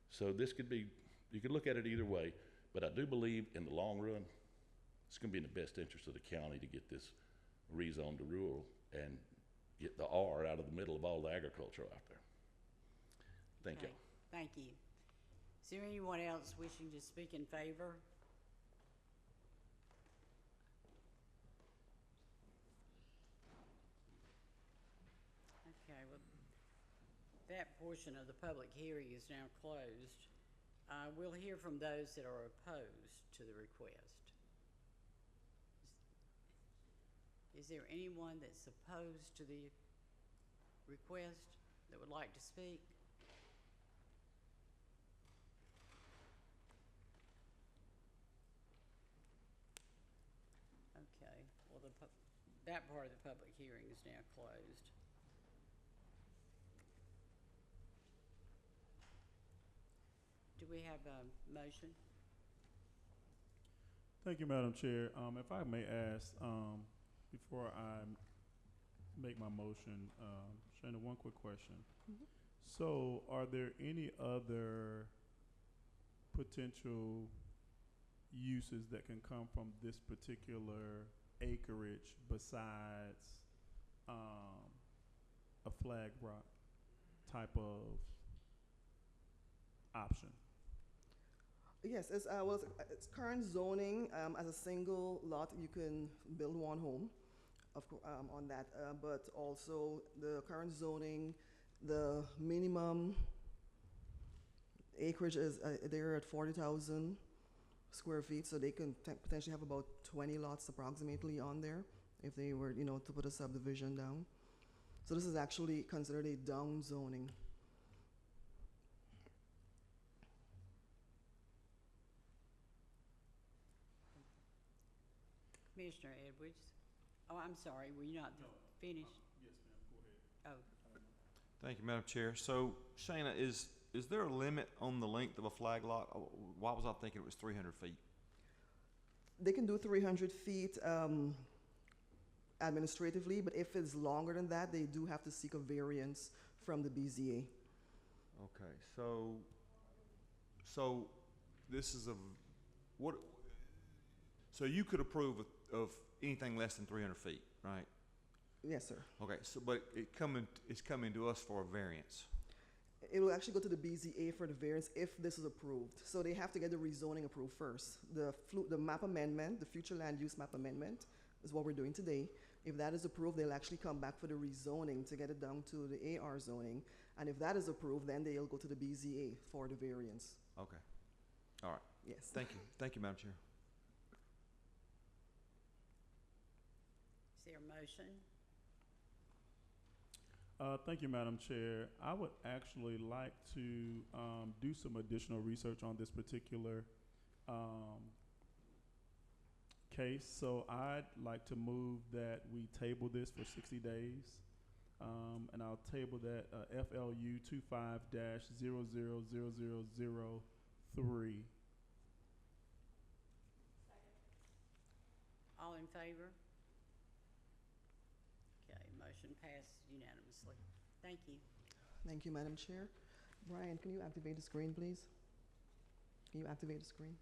S18: So this could be, you could look at it either way, but I do believe in the long run, it's going to be in the best interest of the county to get this rezoned to rural and get the R out of the middle of all the agriculture out there. Thank you.
S1: Thank you. Is there anyone else wishing to speak in favor? Okay, well, that portion of the public hearing is now closed. We'll hear from those that are opposed to the request. Is there anyone that's opposed to the request that would like to speak? Okay, well, that part of the public hearing is now closed. Do we have a motion?
S8: Thank you, Madam Chair. If I may ask, before I make my motion, Shana, one quick question.
S3: Mm-hmm.
S8: So are there any other potential uses that can come from this particular acreage besides a flag rock type of option?
S17: Yes, it's current zoning, as a single lot, you can build one home on that, but also the current zoning, the minimum acreage is, they're at 40,000 square feet, so they can potentially have about 20 lots approximately on there if they were, to put a subdivision down. So this is actually considered a down zoning.
S1: Commissioner Edwards. Oh, I'm sorry, were you not finished?
S8: Yes, ma'am, go ahead.
S1: Oh.
S2: Thank you, Madam Chair. So, Shana, is there a limit on the length of a flag lot? Why was I thinking it was 300 feet?
S17: They can do 300 feet administratively, but if it's longer than that, they do have to seek a variance from the BZA.
S2: Okay, so this is so you could approve of anything less than 300 feet, right?
S17: Yes, sir.
S2: Okay, so but it's coming to us for a variance.
S17: It will actually go to the BZA for the variance if this is approved. So they have to get the rezoning approved first. The map amendment, the future land use map amendment, is what we're doing today. If that is approved, they'll actually come back for the rezoning to get it down to the AR zoning. And if that is approved, then they'll go to the BZA for the variance.
S2: Okay. All right.
S17: Yes.
S2: Thank you. Thank you, Madam Chair.
S1: Is there a motion?
S8: Thank you, Madam Chair. I would actually like to do some additional research on this particular case. So I'd like to move that we table this for 60 days. And I'll table that FLU 25-000003.
S1: All in favor? Okay, motion passed unanimously. Thank you.
S17: Thank you, Madam Chair. Brian, can you activate the screen, please? Can you activate the screen?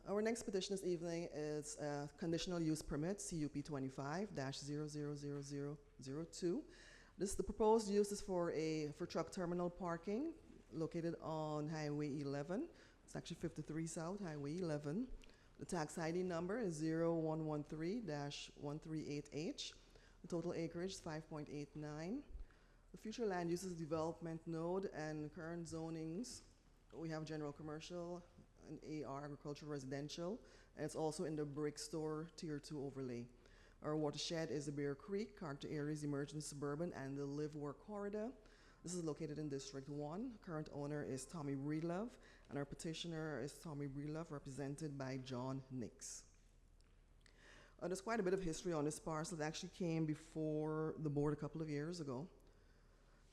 S17: Our next petition this evening is conditional use permit, CUP 25-000002. The proposed use is for truck terminal parking located on Highway 11. It's actually 53 South, Highway 11. The tax ID number is 0113-138H. The total acreage is 5.89. The future land uses development node and current zonings. We have general commercial, and AR, agricultural residential, and it's also in the brick store Tier 2 overlay. Our watershed is the Bear Creek, character areas, emerging suburban, and the live-work corridor. This is located in District 1. Current owner is Tommy Breedlove, and our petitioner is Tommy Breedlove, represented by John Nix. There's quite a bit of history on this parcel. It actually came before the board a couple of years ago.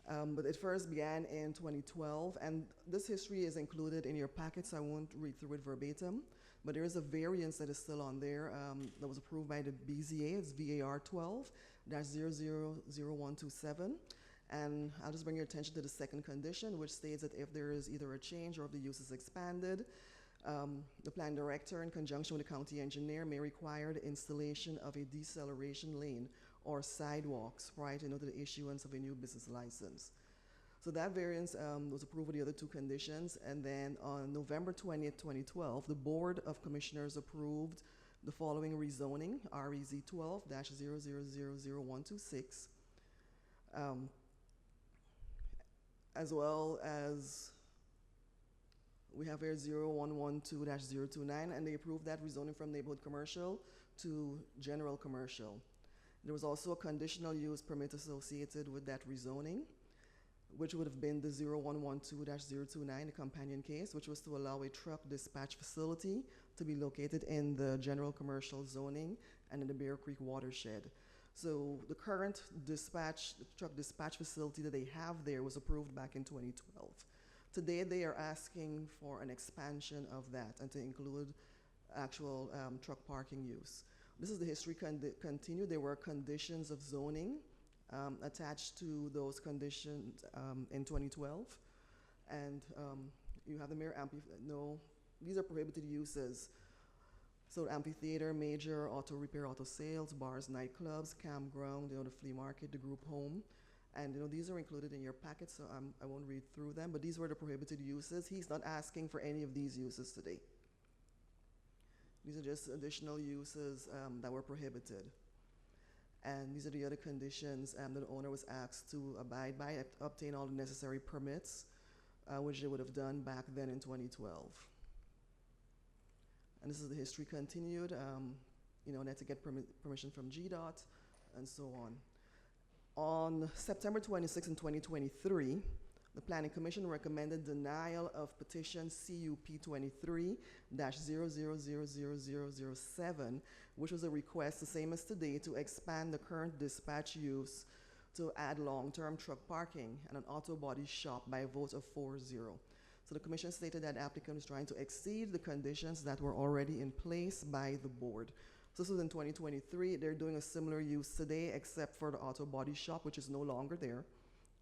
S17: But it first began in 2012, and this history is included in your packet, so I won't read through it verbatim. But there is a variance that is still on there that was approved by the BZA. It's VAR 12-000127. And I'll just bring your attention to the second condition, which states that if there is either a change or if the use is expanded, the plan director, in conjunction with the county engineer, may require the installation of a deceleration lane or sidewalks prior to the issuance of a new business license. So that variance was approved with the other two conditions, and then on November 20th, 2012, the Board of Commissioners approved the following rezoning, REZ 12-000126, as well as we have here 0112-029, and they approved that rezoning from neighborhood commercial to general commercial. There was also a conditional use permit associated with that rezoning, which would have been the 0112-029, the companion case, which was to allow a truck dispatch facility to be located in the general commercial zoning and in the Bear Creek watershed. So the current truck dispatch facility that they have there was approved back in 2012. Today they are asking for an expansion of that and to include actual truck parking use. This is the history continued. There were conditions of zoning attached to those conditions in 2012. And you have the mere these are prohibited uses. So amphitheater, major auto repair, auto sales, bars, nightclubs, campground, the flea market, the group home. And these are included in your packet, so I won't read through them, but these were the prohibited uses. He's not asking for any of these uses today. These are just additional uses that were prohibited. And these are the other conditions that the owner was asked to abide by, obtain all the necessary permits, which they would have done back then in 2012. And this is the history continued. They had to get permission from GDOT and so on. On September 26, 2023, the Planning Commission recommended denial of petition CUP 23-000007, which was a request, the same as today, to expand the current dispatch use to add long-term truck parking and an auto body shop by a vote of 4-0. So the Commission stated that the applicant was trying to exceed the conditions that were already in place by the board. So this was in 2023. They're doing a similar use today, except for the auto body shop, which is no longer there.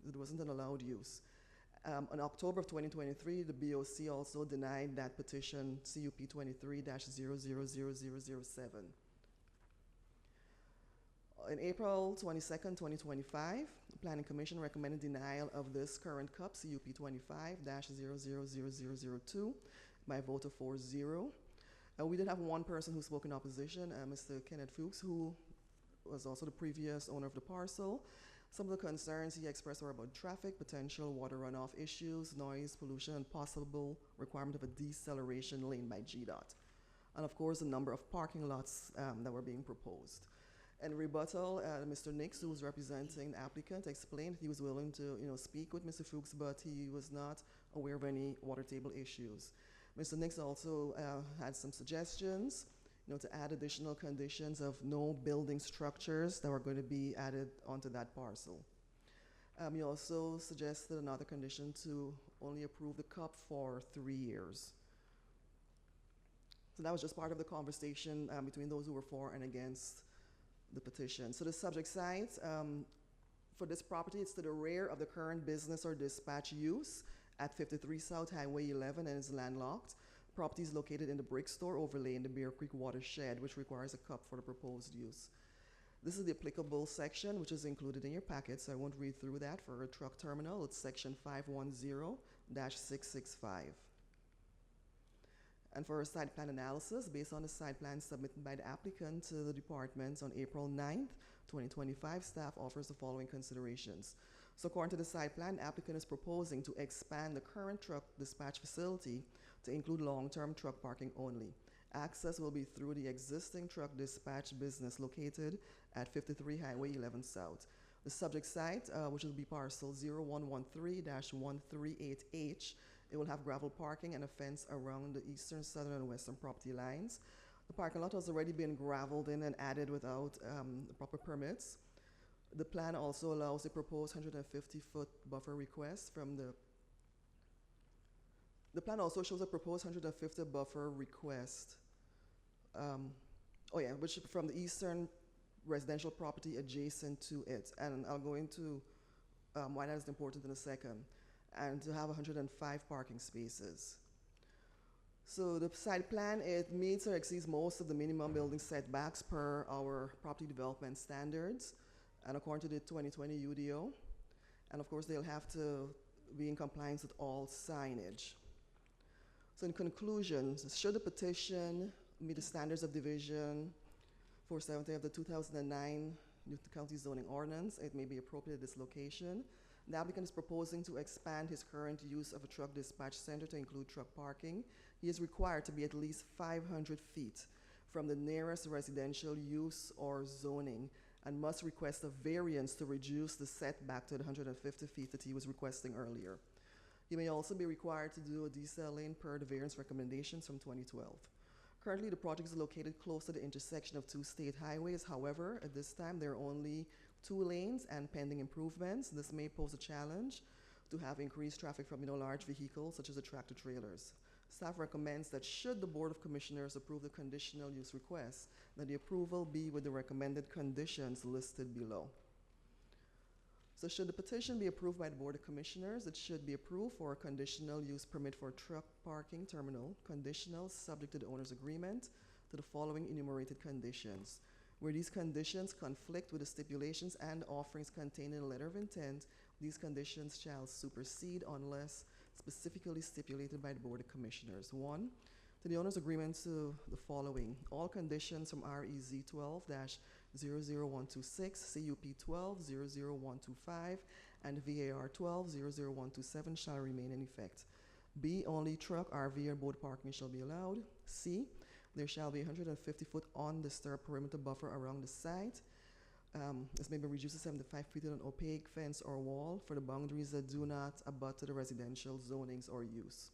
S17: It wasn't an allowed use. In October of 2023, the BOC also denied that petition CUP 23-000007. In April 22nd, 2025, the Planning Commission recommended denial of this current CUP CUP 25-000002 by a vote of 4-0. We did have one person who spoke in opposition, Mr. Kenneth Fuchs, who was also the previous owner of the parcel. Some of the concerns he expressed were about traffic, potential water runoff issues, noise, pollution, and possible requirement of a deceleration lane by GDOT. And of course, the number of parking lots that were being proposed. In rebuttal, Mr. Nix, who was representing the applicant, explained he was willing to speak with Mr. Fuchs, but he was not aware of any water table issues. Mr. Nix also had some suggestions to add additional conditions of no building structures that were going to be added onto that parcel. He also suggested another condition to only approve the CUP for 3 years. So that was just part of the conversation between those who were for and against the petition. So the subject site for this property, it's to the rear of the current business or dispatch use at 53 South Highway 11 and is landlocked. Property is located in the brick store overlaying the Bear Creek watershed, which requires a CUP for the proposed use. This is the applicable section, which is included in your packet, so I won't read through that. For a truck terminal, it's section 510-665. And for a site plan analysis, based on the site plan submitted by the applicant to the department on April 9th, 2025, staff offers the following considerations. So according to the site plan, the applicant is proposing to expand the current truck dispatch facility to include long-term truck parking only. Access will be through the existing truck dispatch business located at 53 Highway 11 South. The subject site, which will be parcel 0113-138H, it will have gravel parking and a fence around the eastern, southern, and western property lines. The parking lot has already been graveled in and added without the proper permits. The plan also allows a proposed 150-foot buffer request from the plan also shows a proposed 150 buffer request, which from the eastern residential property adjacent to it. And I'll go into why that is important in a second. And to have 105 parking spaces. So the site plan, it meets or exceeds most of the minimum building setbacks per our property development standards and according to the 2020 UDO. And of course, they'll have to be in compliance with all signage. So in conclusion, should the petition meet the standards of Division 470 of the 2009 Newton County Zoning Ordinance, it may be appropriate at this location. The applicant is proposing to expand his current use of a truck dispatch center to include truck parking. He is required to be at least 500 feet from the nearest residential use or zoning and must request a variance to reduce the setback to the 150 feet that he was requesting earlier. He may also be required to do a decel lane per the variance recommendations from 2012. Currently, the project is located close to the intersection of two state highways. However, at this time, there are only 2 lanes and pending improvements. This may pose a challenge to have increased traffic from large vehicles such as the tractor trailers. Staff recommends that should the Board of Commissioners approve the conditional use request, that the approval be with the recommended conditions listed below. So should the petition be approved by the Board of Commissioners, it should be approved for a conditional use permit for a truck parking terminal, conditional, subject to the owner's agreement, to the following enumerated conditions. Where these conditions conflict with the stipulations and offerings contained in the letter of intent, these conditions shall supersede unless specifically stipulated by the Board of Commissioners. 1, to the owner's agreement to the following. All conditions from REZ 12-00126, CUP 12-00125, and VAR 12-00127 shall remain in effect. B, only truck, RV, or boat parking shall be allowed. C, there shall be 150-foot undisturbed perimeter buffer around the site. This may be reduced to 75 feet with an opaque fence or wall for the boundaries that do not abut to the residential zonings or use.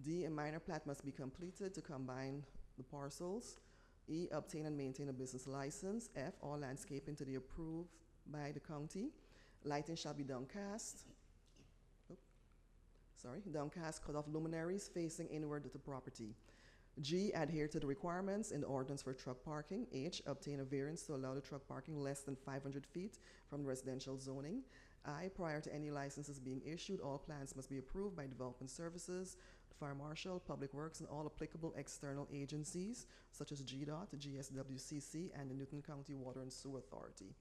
S17: D, a minor plat must be completed to combine the parcels. E, obtain and maintain a business license. F, all landscaping to be approved by the county. Lighting shall be downcast. Downcast cut-off luminaries facing inward to the property. G, adhere to the requirements in the ordinance for truck parking. H, obtain a variance to allow the truck parking less than 500 feet from residential zoning. I, prior to any licenses being issued, all plans must be approved by Development Services, the Fire Marshal, Public Works, and all applicable external agencies, such as GDOT, the GSWCC, and the Newton County Water and Sewer Authority.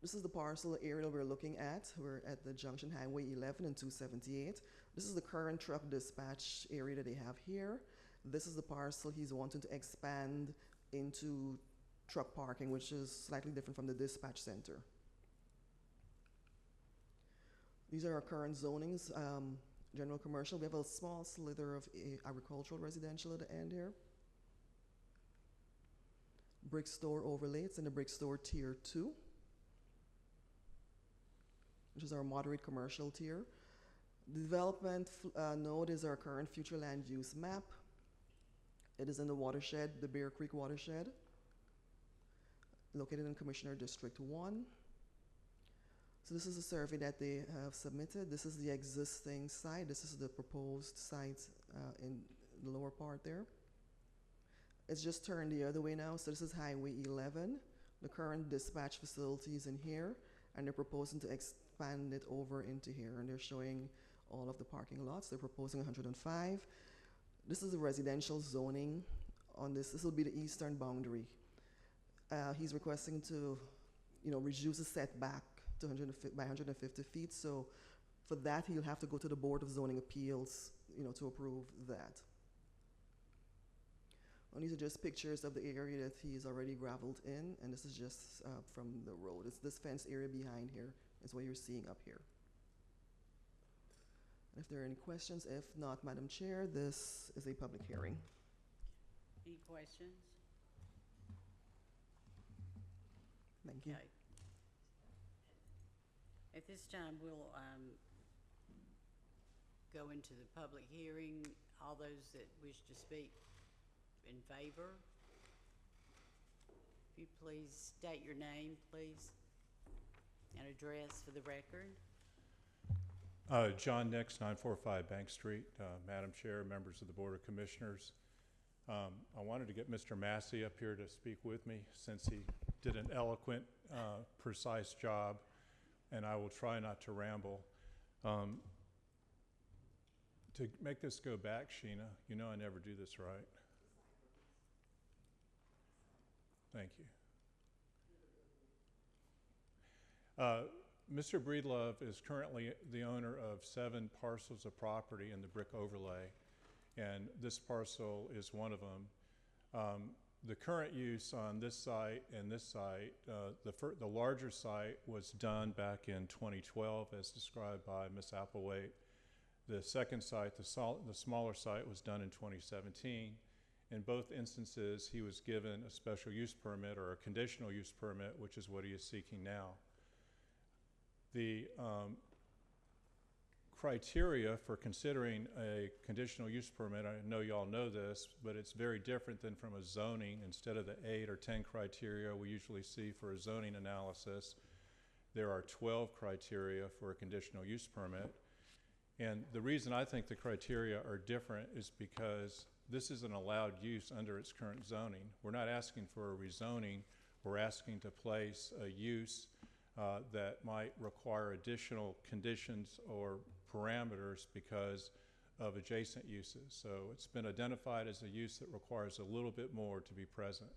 S17: This is the parcel area we're looking at. We're at the junction Highway 11 and 278. This is the current truck dispatch area that they have here. This is the parcel he's wanting to expand into truck parking, which is slightly different from the dispatch center. These are our current zonings. General commercial, we have a small slither of agricultural residential at the end here. Brick store overlay, it's in the brick store tier 2, which is our moderate commercial tier. The development node is our current future land use map. It is in the watershed, the Bear Creek watershed, located in Commissioner District 1. So this is a survey that they have submitted. This is the existing site. This is the proposed site in the lower part there. It's just turned the other way now. So this is Highway 11. The current dispatch facility is in here, and they're proposing to expand it over into here. And they're showing all of the parking lots. They're proposing 105. This is the residential zoning on this. This will be the eastern boundary. He's requesting to, reduce the setback to 150 feet. So for that, he'll have to go to the Board of Zoning Appeals, to approve that. And these are just pictures of the area that he's already gravelled in, and this is just from the road. It's this fenced area behind here is what you're seeing up here. If there are any questions, if not, Madam Chair, this is a public hearing.
S1: Any questions?
S17: Thank you.
S1: Okay. At this time, we'll go into the public hearing. All those that wish to speak in favor, if you please state your name, please, and address for the record.
S19: John Nix, 945 Bank Street. Madam Chair, members of the Board of Commissioners. I wanted to get Mr. Massey up here to speak with me since he did an eloquent, precise job, and I will try not to ramble. To make this go back, Sheena, you know I never do this right. Thank you. Mr. Breedlove is currently the owner of 7 parcels of property in the brick overlay, and this parcel is one of them. The current use on this site and this site, the larger site was done back in 2012 as described by Ms. Applewhite. The second site, the smaller site, was done in 2017. In both instances, he was given a special use permit or a conditional use permit, which is what he is seeking now. The criteria for considering a conditional use permit, I know y'all know this, but it's very different than from a zoning. Instead of the 8 or 10 criteria we usually see for a zoning analysis, there are 12 criteria for a conditional use permit. And the reason I think the criteria are different is because this is an allowed use under its current zoning. We're not asking for a rezoning. We're asking to place a use that might require additional conditions or parameters because of adjacent uses. So it's been identified as a use that requires a little bit more to be present.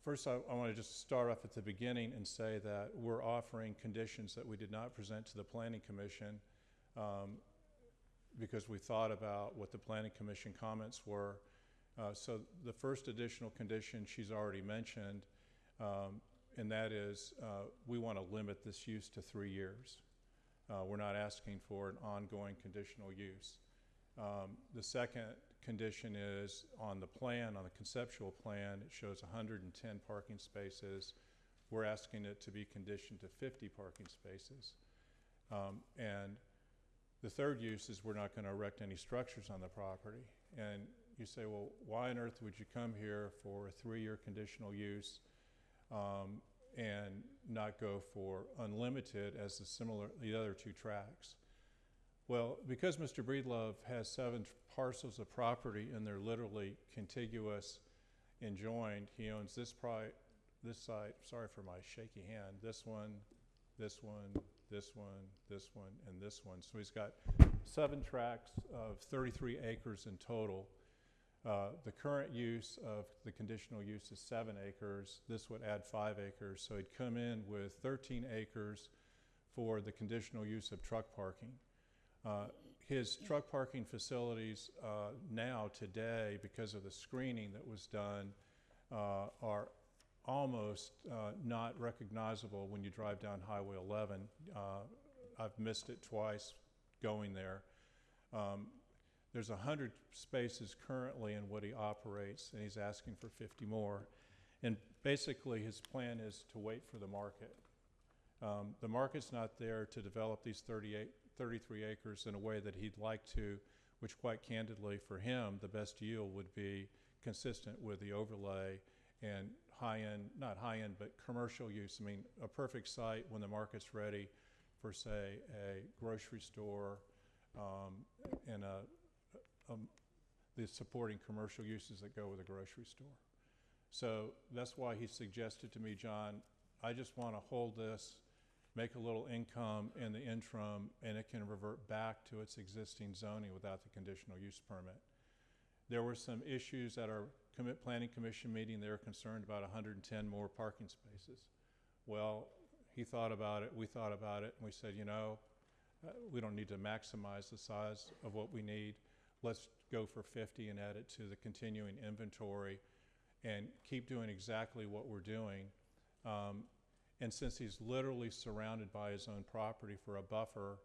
S19: First, I want to just start off at the beginning and say that we're offering conditions that we did not present to the Planning Commission because we thought about what the Planning Commission comments were. So the first additional condition she's already mentioned, and that is we want to limit this use to 3 years. We're not asking for an ongoing conditional use. The second condition is on the plan, on the conceptual plan, it shows 110 parking spaces. We're asking it to be conditioned to 50 parking spaces. And the third use is we're not going to erect any structures on the property. And you say, well, why on earth would you come here for a 3-year conditional use and not go for unlimited as the other 2 tracks? Well, because Mr. Breedlove has 7 parcels of property and they're literally contiguous and joined, he owns this this site, sorry for my shaky hand, this one, this one, this one, this one, and this one. So he's got 7 tracts of 33 acres in total. The current use of the conditional use is 7 acres. This would add 5 acres. So he'd come in with 13 acres for the conditional use of truck parking. His truck parking facilities now, today, because of the screening that was done, are almost not recognizable when you drive down Highway 11. I've missed it twice going there. There's 100 spaces currently in what he operates, and he's asking for 50 more. And basically, his plan is to wait for the market. The market's not there to develop these 33 acres in a way that he'd like to, which quite candidly for him, the best yield would be consistent with the overlay and high-end, not high-end, but commercial use. I mean, a perfect site when the market's ready for, say, a grocery store and the supporting commercial uses that go with a grocery store. So that's why he suggested to me, John, I just want to hold this, make a little income in the interim, and it can revert back to its existing zoning without the conditional use permit. There were some issues at our planning commission meeting. They were concerned about 110 more parking spaces. Well, he thought about it, we thought about it, and we said, you know, we don't need to maximize the size of what we need. Let's go for 50 and add it to the continuing inventory and keep doing exactly what we're doing. And since he's literally surrounded by his own property for a buffer,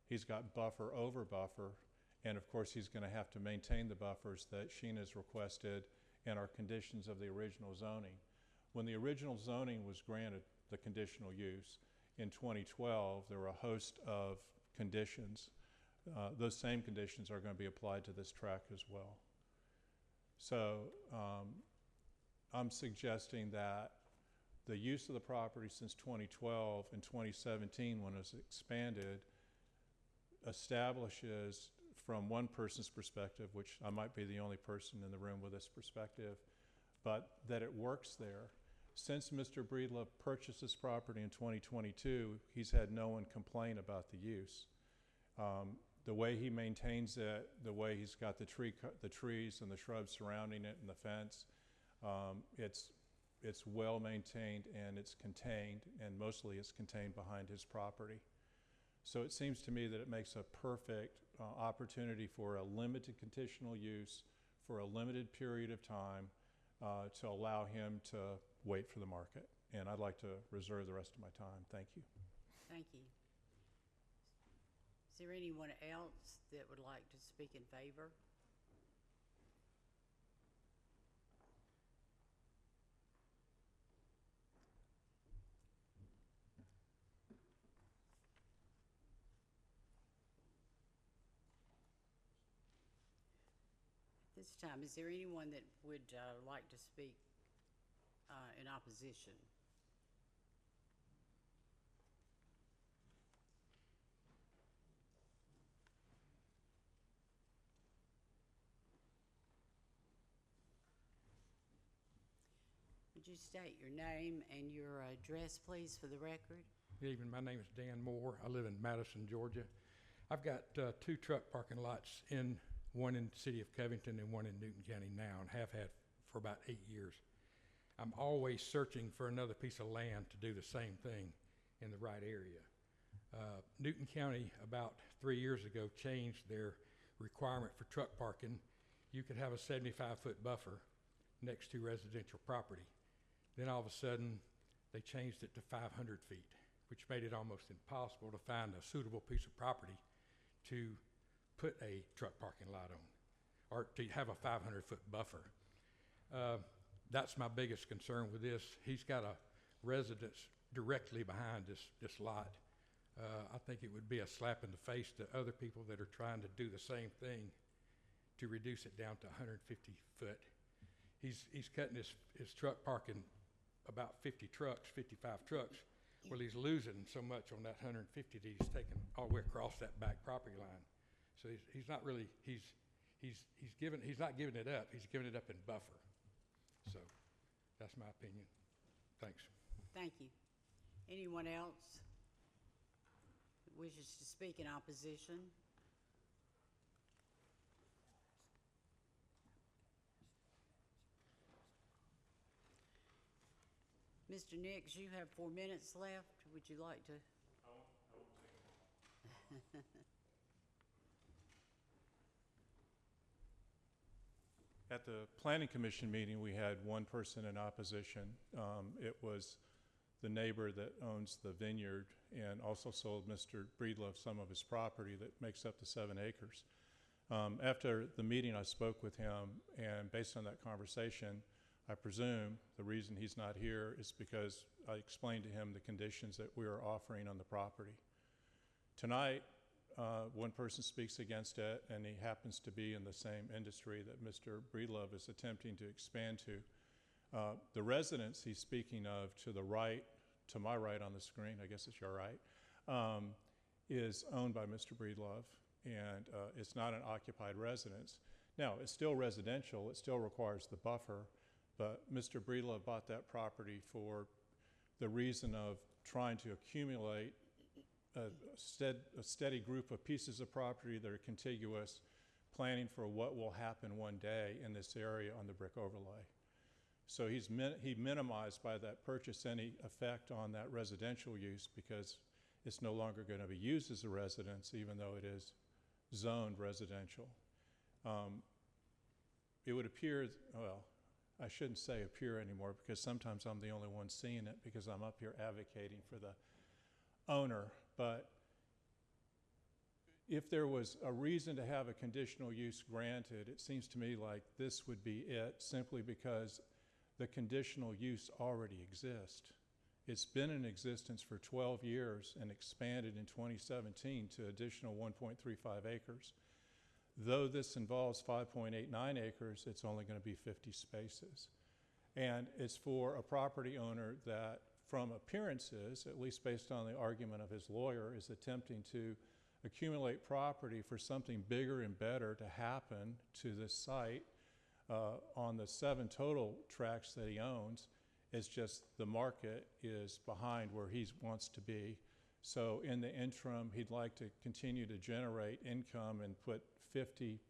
S19: he's got buffer over buffer. And of course, he's going to have to maintain the buffers that Sheena's requested and are conditions of the original zoning. When the original zoning was granted the conditional use in 2012, there were a host of conditions. Those same conditions are going to be applied to this tract as well. So I'm suggesting that the use of the property since 2012 and 2017, when it was expanded, establishes from one person's perspective, which I might be the only person in the room with this perspective, but that it works there. Since Mr. Breedlove purchased this property in 2022, he's had no one complain about the use. The way he maintains it, the way he's got the trees and the shrubs surrounding it and the fence, it's well maintained and it's contained, and mostly it's contained behind his property. So it seems to me that it makes a perfect opportunity for a limited conditional use for a limited period of time to allow him to wait for the market. And I'd like to reserve the rest of my time. Thank you.
S1: Thank you. Is there anyone else that would like to speak in favor? This time, is there anyone that would like to speak in opposition? Would you state your name and your address, please, for the record?
S20: Good evening. My name is Dan Moore. I live in Madison, Georgia. I've got 2 truck parking lots, one in the city of Covington and one in Newton County now, and have had for about 8 years. I'm always searching for another piece of land to do the same thing in the right area. Newton County, about 3 years ago, changed their requirement for truck parking. You could have a 75-foot buffer next to residential property. Then all of a sudden, they changed it to 500 feet, which made it almost impossible to find a suitable piece of property to put a truck parking lot on, or to have a 500-foot buffer. That's my biggest concern with this. He's got a residence directly behind this lot. I think it would be a slap in the face to other people that are trying to do the same thing to reduce it down to 150 foot. He's cutting his truck parking about 50 trucks, 55 trucks. Well, he's losing so much on that 150 that he's taking all the way across that back property line. So he's not really, he's not giving it up. He's giving it up in buffer. So that's my opinion. Thanks.
S1: Thank you. Anyone else that wishes to speak in opposition? Mr. Nix, you have 4 minutes left. Would you like to?
S19: I won't take them all. At the Planning Commission meeting, we had one person in opposition. It was the neighbor that owns the vineyard and also sold Mr. Breedlove some of his property that makes up the 7 acres. After the meeting, I spoke with him, and based on that conversation, I presume the reason he's not here is because I explained to him the conditions that we are offering on the property. Tonight, one person speaks against it, and he happens to be in the same industry that Mr. Breedlove is attempting to expand to. The residence he's speaking of to the right, to my right on the screen, I guess it's your right, is owned by Mr. Breedlove, and it's not an occupied residence. Now, it's still residential, it still requires the buffer, but Mr. Breedlove bought that property for the reason of trying to accumulate a steady group of pieces of property that are contiguous, planning for what will happen one day in this area on the brick overlay. So he minimized by that purchase any effect on that residential use because it's no longer going to be used as a residence, even though it is zoned residential. It would appear, well, I shouldn't say appear anymore because sometimes I'm the only one seeing it because I'm up here advocating for the owner. But if there was a reason to have a conditional use granted, it seems to me like this would be it, simply because the conditional use already exists. It's been in existence for 12 years and expanded in 2017 to additional 1.35 acres. Though this involves 5.89 acres, it's only going to be 50 spaces. And it's for a property owner that, from appearances, at least based on the argument of his lawyer, is attempting to accumulate property for something bigger and better to happen to this site on the 7 total tracts that he owns. It's just the market is behind where he wants to be. So in the interim, he'd like to continue to generate income and put 50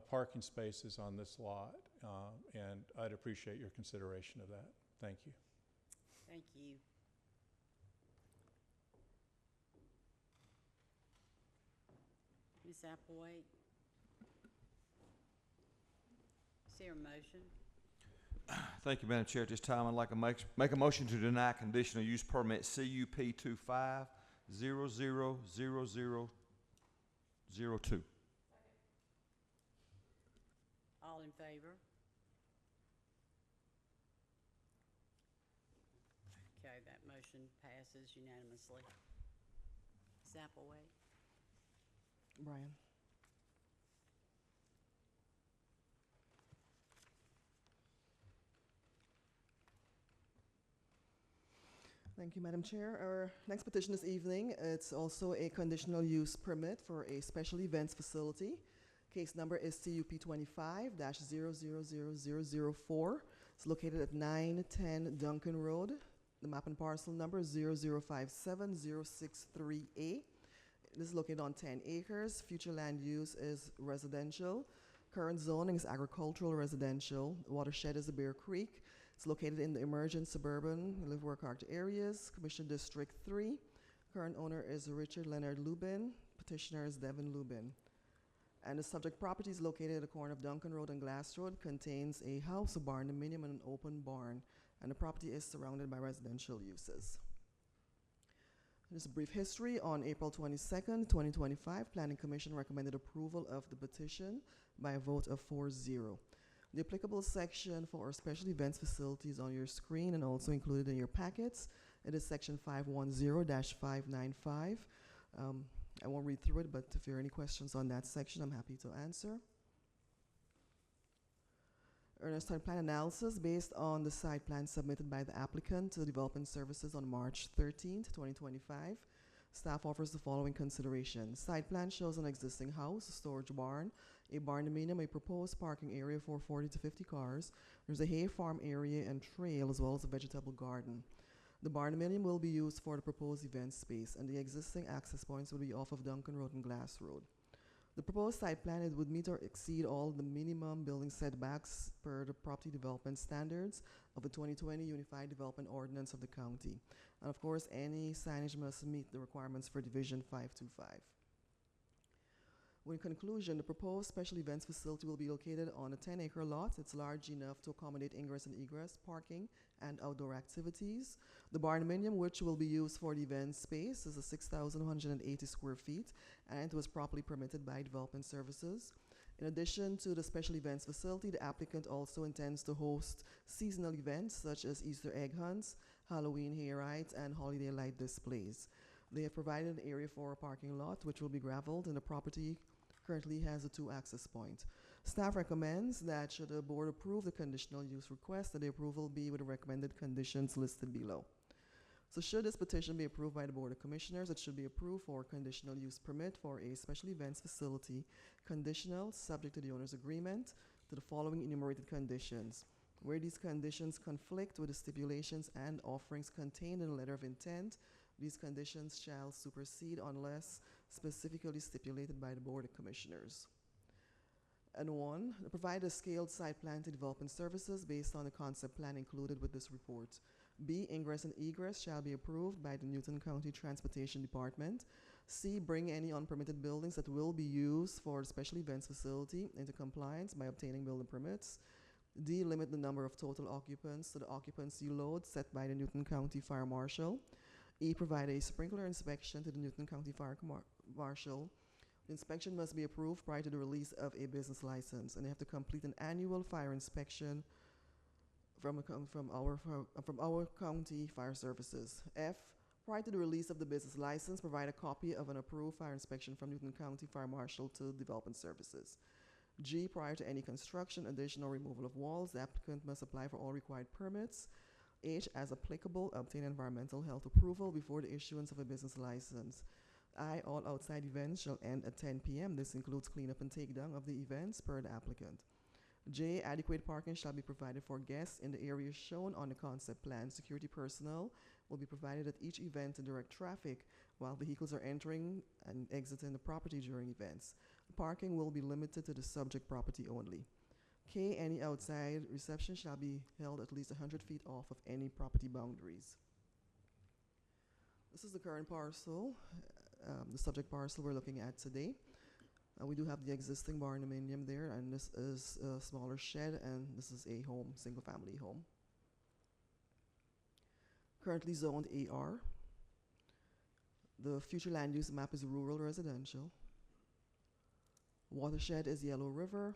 S19: parking spaces on this lot. And I'd appreciate your consideration of that. Thank you.
S1: Thank you. Ms. Applewhite? Is there a motion?
S2: Thank you, Madam Chair. At this time, I'd like to make a motion to deny conditional use permit CUP 25000002.
S1: All in favor? Okay, that motion passes unanimously. Ms. Applewhite?
S17: Brian. Thank you, Madam Chair. Our next petition this evening, it's also a conditional use permit for a special events facility. Case number is CUP 25-000004. It's located at 910 Duncan Road. The map and parcel number is 0057063A. It is located on 10 acres. Future land use is residential. Current zoning is agricultural residential. Watershed is the Bear Creek. It's located in the emergent suburban live work art areas, Commission District 3. Current owner is Richard Leonard Lubin. Petitioner is Devin Lubin. And the subject property is located at the corner of Duncan Road and Glass Road, contains a house, a barn, a minimum, and an open barn. And the property is surrounded by residential uses. Just a brief history. On April 22nd, 2025, Planning Commission recommended approval of the petition by a vote of 4-0. The applicable section for our special events facilities on your screen and also included in your packets. It is section 510-595. I won't read through it, but if there are any questions on that section, I'm happy to answer. Earnest time plan analysis based on the site plan submitted by the applicant to the Development Services on March 13th, 2025. Staff offers the following consideration. Site plan shows an existing house, a storage barn, a barn dominium, a proposed parking area for 40 to 50 cars, There's a hay farm area and trail as well as a vegetable garden. The barnuminium will be used for the proposed event space, and the existing access points will be off of Duncan Road and Glass Road. The proposed site plan, it would meet or exceed all the minimum building setbacks per the property development standards of the 2020 Unified Development Ordinance of the county. And of course, any signage must meet the requirements for Division 525. Well, in conclusion, the proposed special events facility will be located on a 10-acre lot. It's large enough to accommodate ingress and egress, parking, and outdoor activities. The barnuminium, which will be used for the event space, is a 6,180 square feet, and it was properly permitted by Development Services. In addition to the special events facility, the applicant also intends to host seasonal events such as Easter egg hunts, Halloween hair rides, and holiday light displays. They have provided an area for a parking lot, which will be graveled, and the property currently has a 2-access point. Staff recommends that should the board approve the conditional use request, that the approval be with the recommended conditions listed below. So should this petition be approved by the Board of Commissioners, it should be approved for conditional use permit for a special events facility, conditional, subject to the owner's agreement, to the following enumerated conditions. Where these conditions conflict with the stipulations and offerings contained in the letter of intent, these conditions shall supersede unless specifically stipulated by the Board of Commissioners. And 1, provide a scaled site plan to Development Services based on the concept plan included with this report. B, ingress and egress shall be approved by the Newton County Transportation Department. C, bring any unpermitted buildings that will be used for the special events facility into compliance by obtaining building permits. D, limit the number of total occupants to the occupancy load set by the Newton County Fire Marshal. E, provide a sprinkler inspection to the Newton County Fire Marshal. The inspection must be approved prior to the release of a business license, and they have to complete an annual fire inspection from our county fire services. F, prior to the release of the business license, provide a copy of an approved fire inspection from Newton County Fire Marshal to Development Services. G, prior to any construction, addition, or removal of walls, the applicant must apply for all required permits. H, as applicable, obtain environmental health approval before the issuance of a business license. I, all outside events shall end at 10 p.m. This includes cleanup and takedown of the events per the applicant. J, adequate parking shall be provided for guests in the areas shown on the concept plan. Security personnel will be provided at each event to direct traffic while vehicles are entering and exiting the property during events. Parking will be limited to the subject property only. K, any outside reception shall be held at least 100 feet off of any property boundaries. This is the current parcel, the subject parcel we're looking at today. We do have the existing barnuminium there, and this is a smaller shed, and this is a home, single-family home. Currently zoned AR. The future land use map is rural residential. Watershed is Yellow River,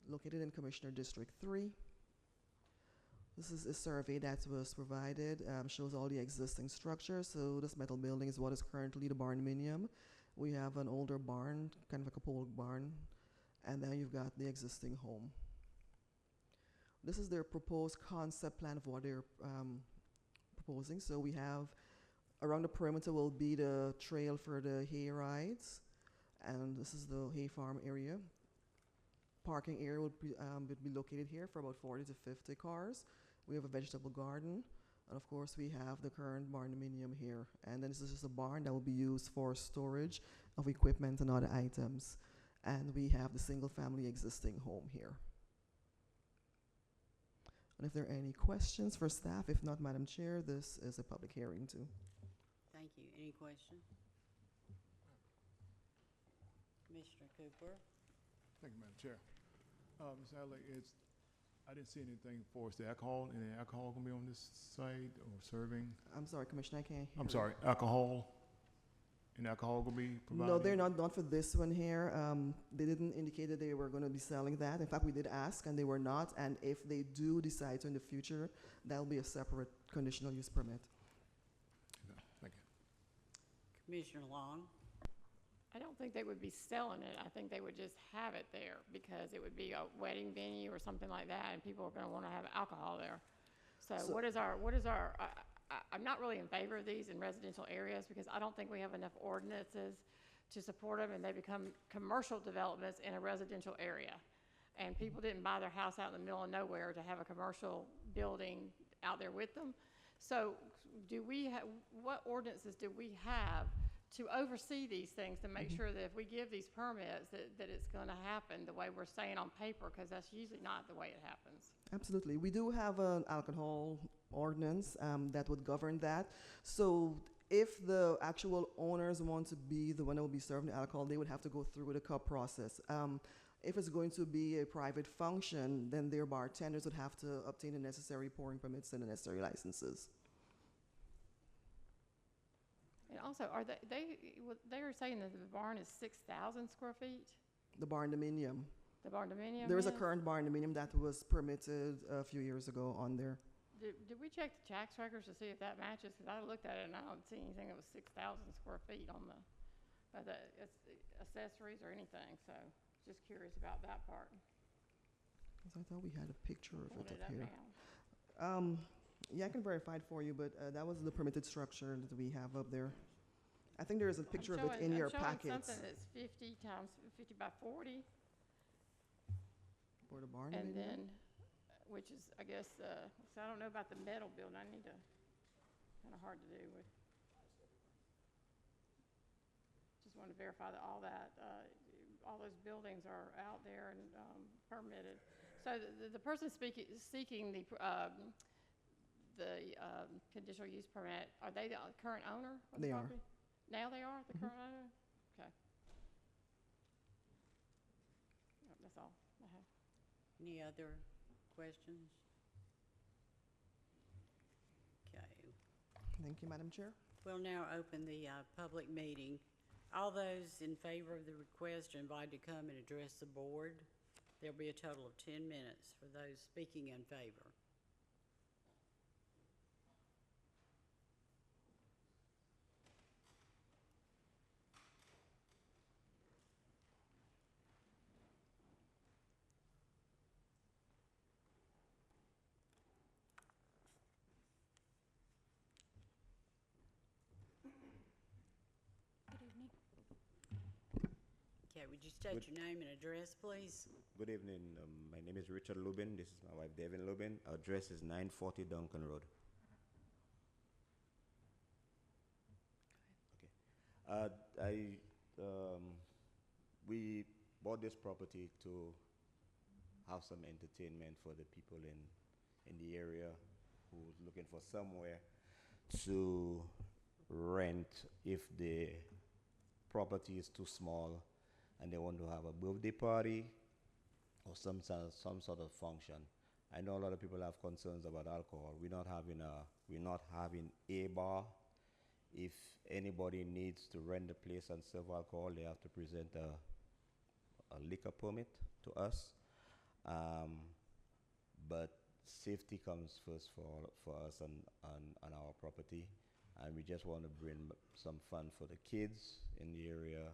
S17: located in Commissioner District 3. This is a survey that was provided, shows all the existing structures. So this metal building is what is currently the barnuminium. We have an older barn, kind of like a pole barn, and then you've got the existing home. This is their proposed concept plan of what they're proposing. So we have, around the perimeter will be the trail for the hay rides, and this is the hay farm area. Parking area would be located here for about 40 to 50 cars. We have a vegetable garden, and of course we have the current barnuminium here. And then this is just a barn that will be used for storage of equipment and other items. And we have the single family existing home here. And if there are any questions for staff, if not, Madam Chair, this is a public hearing too.
S1: Thank you. Any questions? Commissioner Cooper?
S6: Thank you, Madam Chair. Ms. Adley, I didn't see anything for us. The alcohol, any alcohol gonna be on this site or serving?
S17: I'm sorry, Commissioner, I can't hear.
S6: I'm sorry, alcohol? And alcohol gonna be provided?
S17: No, they're not for this one here. They didn't indicate that they were gonna be selling that. In fact, we did ask and they were not. And if they do decide to in the future, that'll be a separate conditional use permit.
S6: Okay, thank you.
S1: Commissioner Long?
S16: I don't think they would be selling it. I think they would just have it there because it would be a wedding venue or something like that, and people are going to want to have alcohol there. So what is our, I'm not really in favor of these in residential areas because I don't think we have enough ordinances to support them, and they become commercial developments in a residential area. and people didn't buy their house out in the middle of nowhere to have a commercial building out there with them. So what ordinances do we have to oversee these things to make sure that if we give these permits, that it's going to happen the way we're saying on paper, because that's usually not the way it happens.
S17: Absolutely. We do have an alcohol ordinance that would govern that. So if the actual owners want to be the one that will be serving the alcohol, they would have to go through the cup process. If it's going to be a private function, then their bartenders would have to obtain the necessary pouring permits and the necessary licenses.
S16: And also, they were saying that the barn is 6,000 square feet?
S17: The barn dominium.
S16: The barn dominium?
S17: There is a
S16: is?
S17: current barn dominium that was permitted a few years ago on there.
S16: Did we check the tax records to see if that matches? Because I looked at it and I don't see anything that was 6,000 square feet on the accessories or anything. So just curious about that part.
S17: I thought we had a picture of
S16: Pulled
S17: it
S16: it
S17: up
S16: up
S17: here.
S16: now.
S17: Yeah, I can verify it for you, but that was the permitted structure that we have up there. I think there is a picture of it in your packets.
S16: I'm showing something that's 50 times 50 by 40.
S17: For the barn
S16: And
S17: dominium?
S16: then, which is, I guess, so I don't know about the metal building. I need to, kind of hard to do with. Just want to verify that all those buildings are out there and permitted. So the person seeking the conditional use permit, are they the current owner of the
S17: They are.
S16: property? Now they are the current owner? Okay. Yep, that's all I have.
S1: Any other questions? Okay.
S17: Thank you, Madam Chair.
S1: We'll now open the public meeting. All those in favor of the request are invited to come and address the board. There'll be a total of 10 minutes for those speaking in favor. Okay, would you state your name and address, please?
S21: Good evening. My name is Richard Lubin. This is my wife, Devin Lubin. Our address is 940 Duncan Road. Okay. We bought this property to have some entertainment for the people in the area who's looking for somewhere to rent if the property is too small and they want to have a birthday party or some sort of function. I know a lot of people have concerns about alcohol. We're not having a bar. If anybody needs to rent the place and serve alcohol, they have to present a liquor permit to us. But safety comes first for us on our property, and we just want to bring some fun for the kids in the area.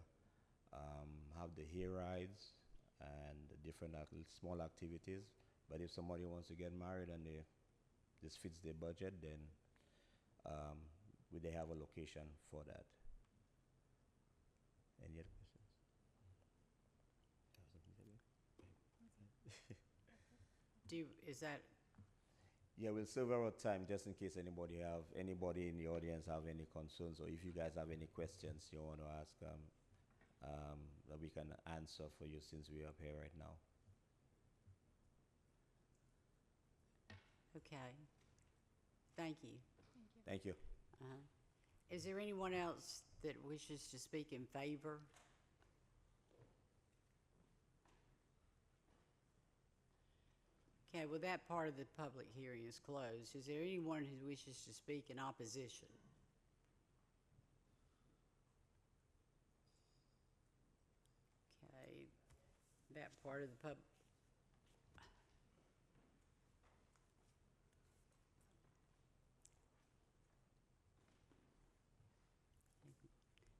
S21: Have the hay rides and different small activities. But if somebody wants to get married and this fits their budget, then they have a location for that. Any other questions?
S1: Is that?
S21: Yeah, we'll serve our time just in case anybody in the audience have any concerns, or if you guys have any questions you want to ask, that we can answer for you since we are up here right now.
S1: Okay. Thank you.
S21: Thank you.
S1: Is there anyone else that wishes to speak in favor? Okay, well, that part of the public hearing is closed. Is there anyone who wishes to speak in opposition? Okay, that part of the pub.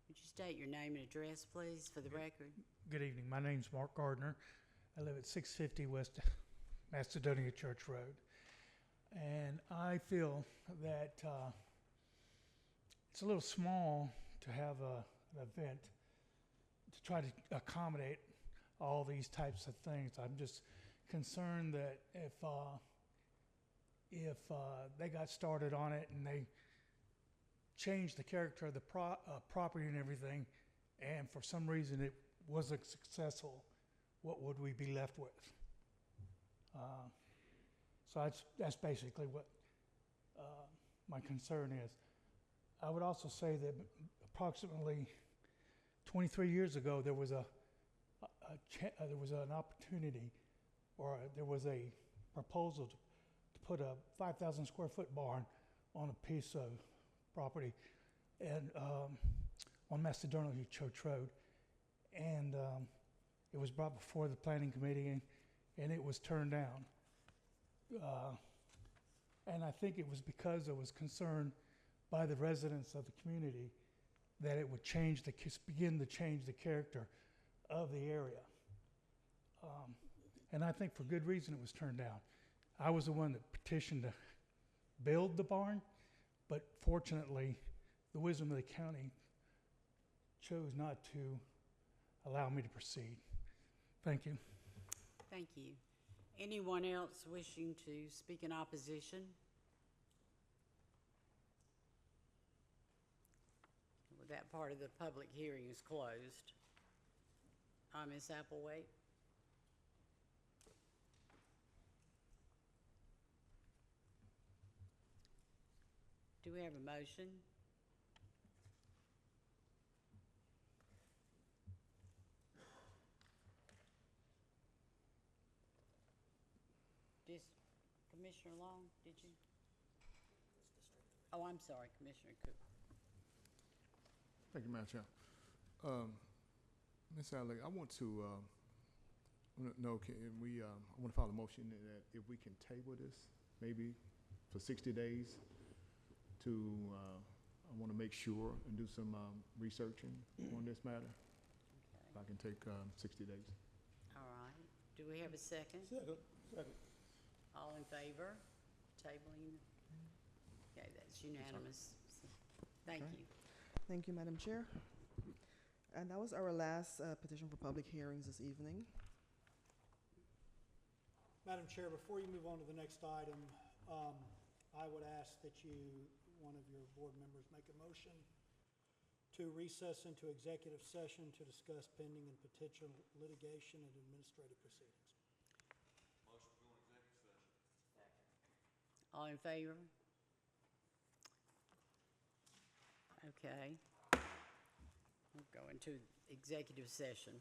S1: Would you state your name and address, please, for the record?
S22: Good evening. My name's Mark Gardner. I live at 650 West Macedonia Church Road. And I feel that it's a little small to have an event to try to accommodate all these types of things. I'm just concerned that if they got started on it and they changed the character of the property and everything, and for some reason it wasn't successful, what would we be left with? So that's basically what my concern is. I would also say that approximately 23 years ago, there was an opportunity, or there was a proposal to put a 5,000 square foot barn on a piece of property and on Macedonia Church Road, and it was brought before the planning committee, and it was turned down. And I think it was because there was concern by the residents of the community that it would begin to change the character of the area. And I think for good reason it was turned down. I was the one that petitioned to build the barn, but fortunately, the wisdom of the county chose not to allow me to proceed. Thank you.
S1: Thank you. Anyone else wishing to speak in opposition? Well, that part of the public hearing is closed. Ms. Applewhite? Do we have a motion? Commissioner Long, did you? Oh, I'm sorry, Commissioner Cook.
S6: Thank you, Madam Chair. Ms. Adler, I want to know, I want to file a motion that if we can table this, maybe for 60 days to, I want to make sure and do some researching on this matter.
S1: Okay.
S6: If I can take 60 days.
S1: All right. Do we have a second?
S12: Second.
S1: All in favor? Tabling? Okay, that's unanimous. Thank you.
S17: Thank you, Madam Chair. And that was our last petition for public hearings this evening.
S4: Madam Chair, before you move on to the next item, I would ask that one of your board members make a motion to recess into executive session to discuss pending and potential litigation and administrative proceedings.
S2: Motion to go in executive session.
S1: All in favor? Okay. We'll go into executive session.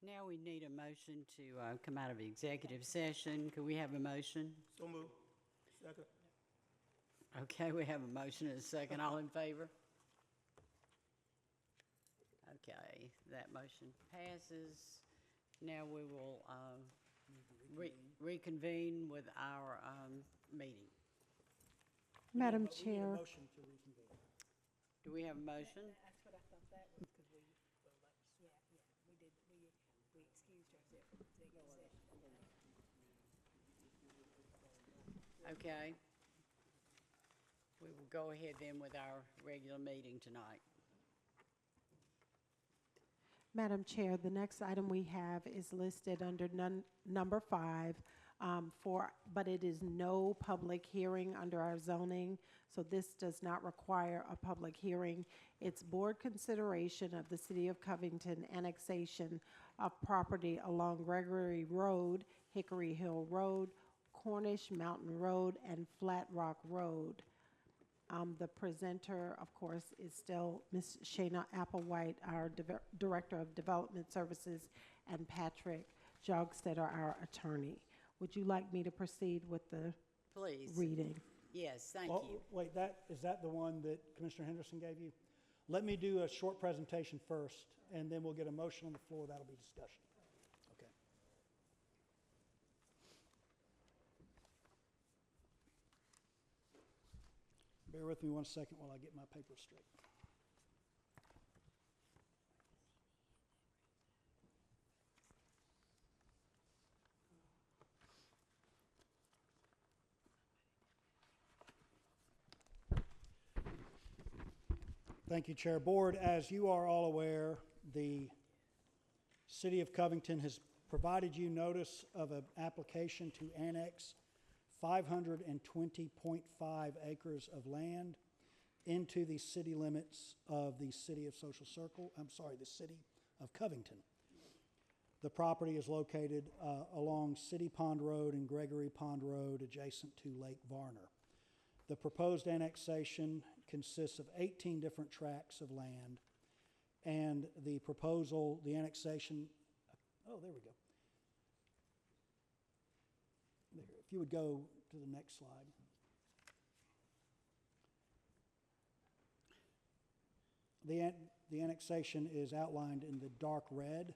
S1: Now we need a motion to come out of executive session. Could we have a motion?
S12: So move. Second.
S1: Okay, we have a motion and a second. All in favor? Okay, that motion passes. Now we will reconvene with our meeting.
S3: Madam
S4: We need a
S3: Chair,
S4: motion to reconvene.
S1: Do we have a motion?
S5: That's what I thought that was, because we excused ourselves from executive session.
S1: Okay. We will go ahead then with our regular meeting tonight.
S3: Madam Chair, the next item we have is listed under number 5, but it is no public hearing under our zoning, so this does not require a public hearing. It's board consideration of the City of Covington annexation of property along Gregory Road, Hickory Hill Road, Cornish Mountain Road, and Flat Rock Road. The presenter, of course, is still Ms. Shayna Applewhite, our Director of Development Services, and Patrick Jogstetter, our attorney. Would you like me to proceed with the
S1: Please.
S3: reading?
S1: Yes, thank
S4: Well,
S1: you.
S4: wait, is that the one that Commissioner Henderson gave you? Let me do a short presentation first, and then we'll get a motion on the floor. That'll be discussion. Okay. Bear with me 1 second while I get my papers straight. Thank you, Chair. Board, as you are all aware, the City of Covington has provided you notice of an application to annex 520.5 acres of land into the city limits of the City of the City of Covington. The property is located along City Pond Road and Gregory Pond Road, adjacent to Lake Varner. The proposed annexation consists of 18 different tracts of land, and the annexation, oh, there we go. There, if you would go to the next slide. The annexation is outlined in the dark red.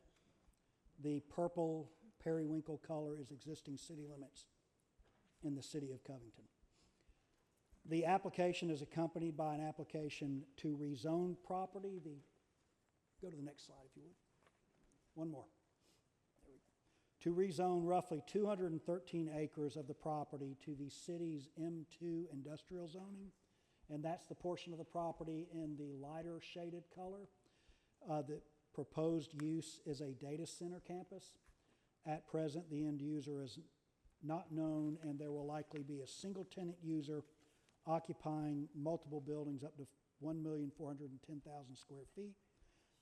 S4: The purple periwinkle color is existing city limits in the City of Covington. The application is accompanied by an application to rezone property. Go to the next slide, if you would. One more. There we go. To rezone roughly 213 acres of the property to the city's M2 industrial zoning, and that's the portion of the property in the lighter shaded color. The proposed use is a data center campus. At present, the end user is not known, and there will likely be a single tenant user occupying multiple buildings up to 1,410,000 square feet.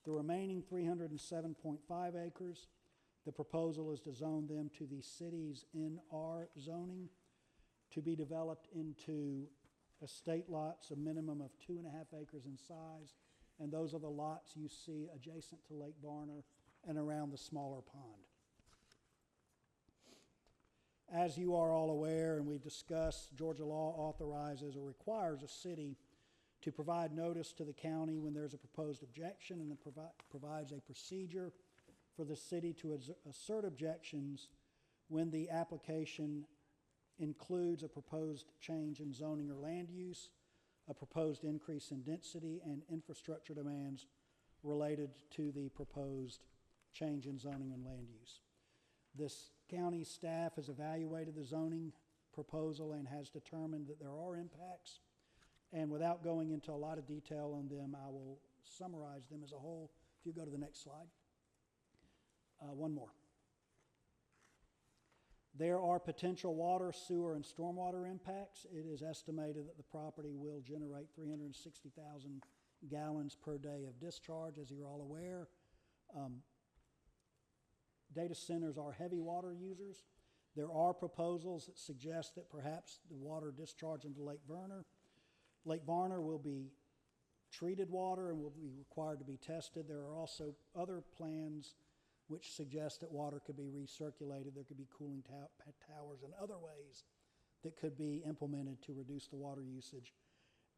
S4: The remaining 307.5 acres, the proposal is to zone them to the city's NR zoning to be developed into estate lots, a minimum of 2.5 acres in size, and those are the lots you see adjacent to Lake Varner and around the smaller pond. As you are all aware, and we discussed, Georgia law authorizes or requires a city to provide notice to the county when there's a proposed objection, and it provides a procedure for the city to assert objections when the application includes a proposed change in zoning or land use, a proposed increase in density, and infrastructure demands related to the proposed change in zoning and land use. This county staff has evaluated the zoning proposal and has determined that there are impacts. And without going into a lot of detail on them, I will summarize them as a whole. If you go to the next slide. One more. There are potential water, sewer, and stormwater impacts. It is estimated that the property will generate 360,000 gallons per day of discharge, as you're all aware. Data centers are heavy water users. There are proposals that suggest that perhaps the water discharge into Lake Varner will be treated water and will be required to be tested. There are also other plans which suggests that water could be recirculated, there could be cooling towers and other ways that could be implemented to reduce the water usage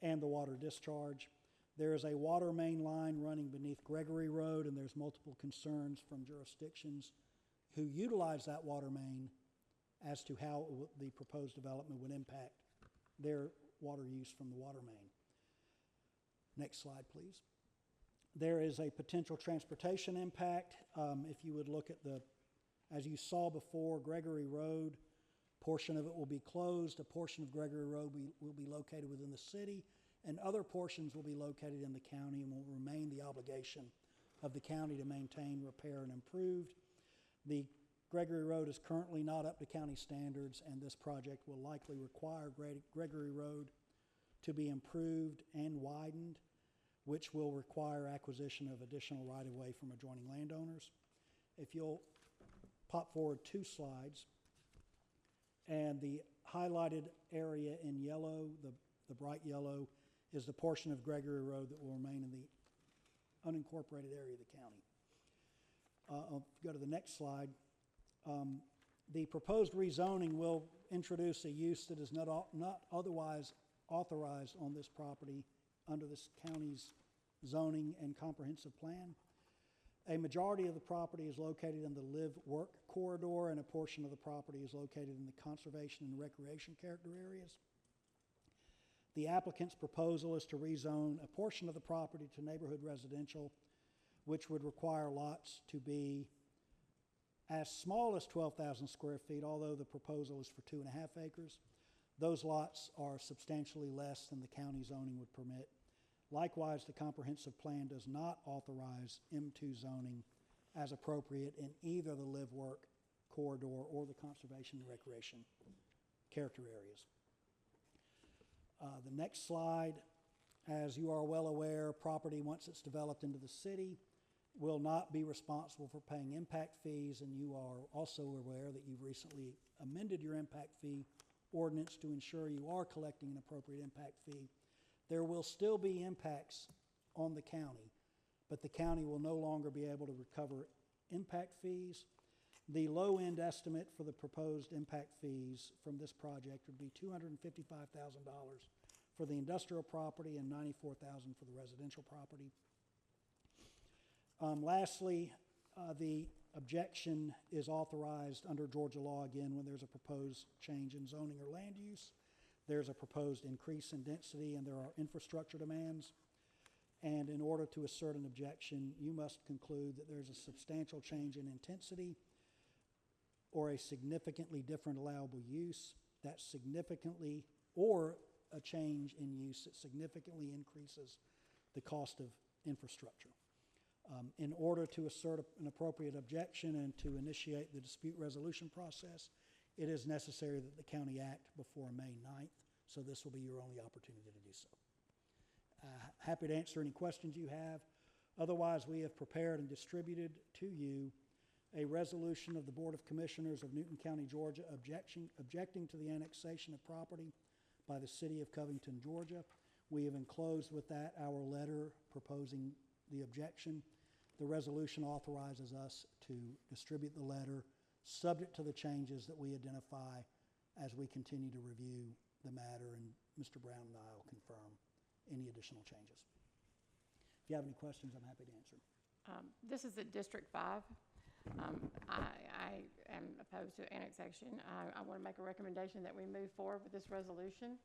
S4: and the water discharge. There is a water main line running beneath Gregory Road, and there's multiple concerns from jurisdictions who utilize that water main as to how the proposed development would impact their water use from the water main. Next slide, please. There is a potential transportation impact. If you would look at as you saw before, Gregory Road, portion of it will be closed, a portion of Gregory Road will be located within the city, and other portions will be located in the county and will remain the obligation of the county to maintain, repair, and improve. The Gregory Road is currently not up to county standards, and this project will likely require Gregory Road to be improved and widened, which will require acquisition of additional right-of-way from adjoining landowners. If you'll pop forward 2 slides, and the highlighted area in yellow, the bright yellow, is the portion of Gregory Road that will remain in the unincorporated area of the county. I'll go to the next slide. The proposed rezoning will introduce a use that is not otherwise authorized on this property under this county's zoning and comprehensive plan. A majority of the property is located in the live-work corridor, and a portion of the property is located in the conservation and recreation character areas. The applicant's proposal is to rezone a portion of the property to neighborhood residential, which would require lots to be as small as 12,000 square feet, although the proposal is for 2.5 acres. Those lots are substantially less than the county zoning would permit. Likewise, the comprehensive plan does not authorize M2 zoning as appropriate in either the live-work corridor or the conservation and recreation character areas. The next slide, as you are well aware, property, once it's developed into the city, will not be responsible for paying impact fees, and you are also aware that you've recently amended your impact fee ordinance to ensure you are collecting an appropriate impact fee. There will still be impacts on the county, but the county will no longer be able to recover impact fees. The low-end estimate for the proposed impact fees from this project would be $255,000 for the industrial property and $94,000 for the residential property. Lastly, the objection is authorized under Georgia law again when there's a proposed change in zoning or land use. There's a proposed increase in density and there are infrastructure demands. And in order to assert an objection, you must conclude that there's a substantial change in intensity or a significantly different allowable use that significantly, or a change in use that significantly increases the cost of infrastructure. In order to assert an appropriate objection and to initiate the dispute resolution process, it is necessary that the county act before May 9th, so this will be your only opportunity to do so. Happy to answer any questions you have. Otherwise, we have prepared and distributed to you a resolution of the Board of Commissioners of Newton County, Georgia, objecting to the annexation of property by the city of Covington, Georgia. We have enclosed with that our letter proposing the objection. The resolution authorizes us to distribute the letter subject to the changes that we identify as we continue to review the matter, and Mr. Brown and I will confirm any additional changes. If you have any questions, I'm happy to answer.
S16: This is at District 5. I am opposed to annexation. I want to make a recommendation that we move forward with this resolution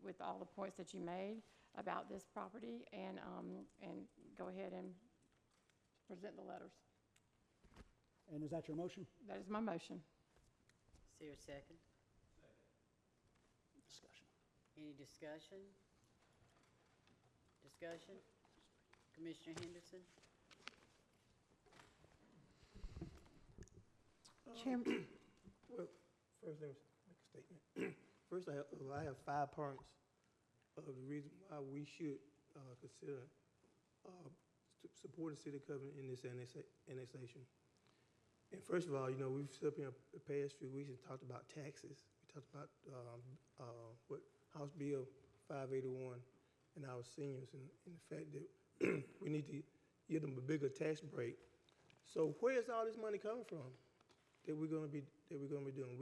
S16: with all the points that you made about this property, and go ahead and present the letters.
S4: And is that your motion?
S16: That is my motion.
S1: Is there a second?
S4: Discussion.
S1: Any discussion? Discussion? Commissioner Henderson?
S3: Chairman.
S12: Well, first, let me make a statement. First, I have 5 points of the reason why we should consider supporting City of Covington in this annexation. And first of all, you know, we've stood up here the past few weeks and talked about taxes. We talked about what House Bill 581 and our seniors, and the fact that we need to give them a bigger tax break So where's all this money coming from that we're gonna be doing?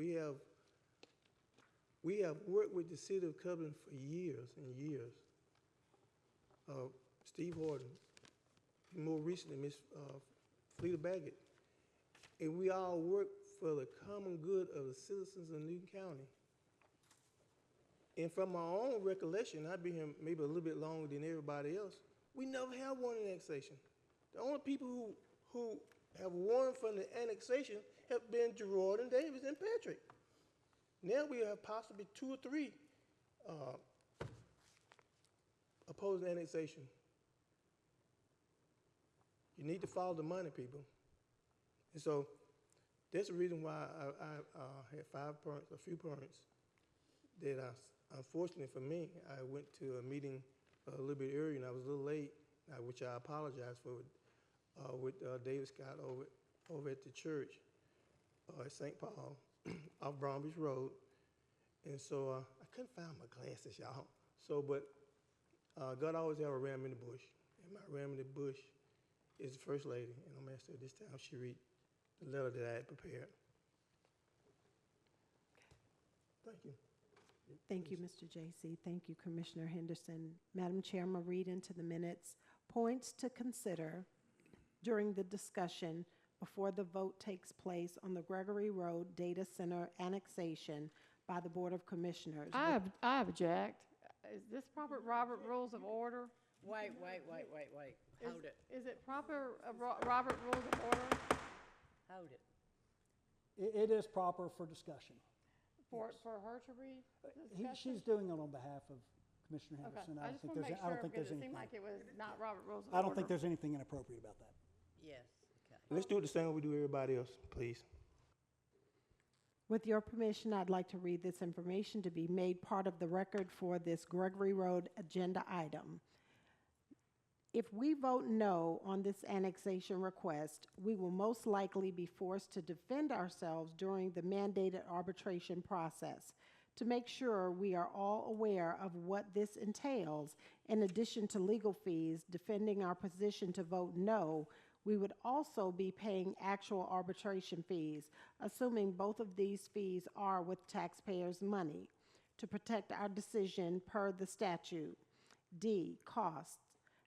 S12: We have worked with the city of Covington for years and years. Steve Horton, more recently, Miss Fleta Baggett. And we all work for the common good of the citizens of Newton County. And from my own recollection, I've been here maybe a little bit longer than everybody else, we never have won an annexation. The only people who have won from the annexation have been Gerard and Davis and Patrick. Now we have possibly 2 or 3 opposed annexation. You need to follow the money, people. And so that's the reason why I had 5 points, a few points, that unfortunately for me, I went to a meeting a little bit earlier and I was a little late, which I apologize for, with David Scott over at the church at St. Paul off Bromwich Road. And so I couldn't find my glasses, y'all. So, but God always have a ram in the bush. And my ram in the bush is the First Lady. And I'm asking her this time she read the letter that I had prepared. Thank you.
S3: Thank you, Mr. J.C. Thank you, Commissioner Henderson. Madam Chair, I'm going to read into the minutes points to consider during the discussion before the vote takes place on the Gregory Road Data Center annexation by the Board of Commissioners.
S16: I object. Is this proper Robert Rules of Order?
S1: Wait. Hold it.
S16: Is it proper Robert Rules of Order?
S1: Hold it.
S4: It is proper for discussion.
S16: For her to read? Discussion?
S4: She's doing it on behalf of Commissioner
S16: Okay,
S4: Henderson.
S16: I just want to make sure because it seemed like it was not Robert Rules of Order.
S4: I don't think there's anything inappropriate about that.
S1: Yes, okay.
S12: Let's do it the same way we do everybody else, please.
S3: With your permission, I'd like to read this information to be made part of the record for this Gregory Road agenda item. If we vote no on this annexation request, we will most likely be forced to defend ourselves during the mandated arbitration process. To make sure we are all aware of what this entails, in addition to legal fees defending our position to vote no, we would also be paying actual arbitration fees, assuming both of these fees are with taxpayers' money, to protect our decision per the statute. D, costs.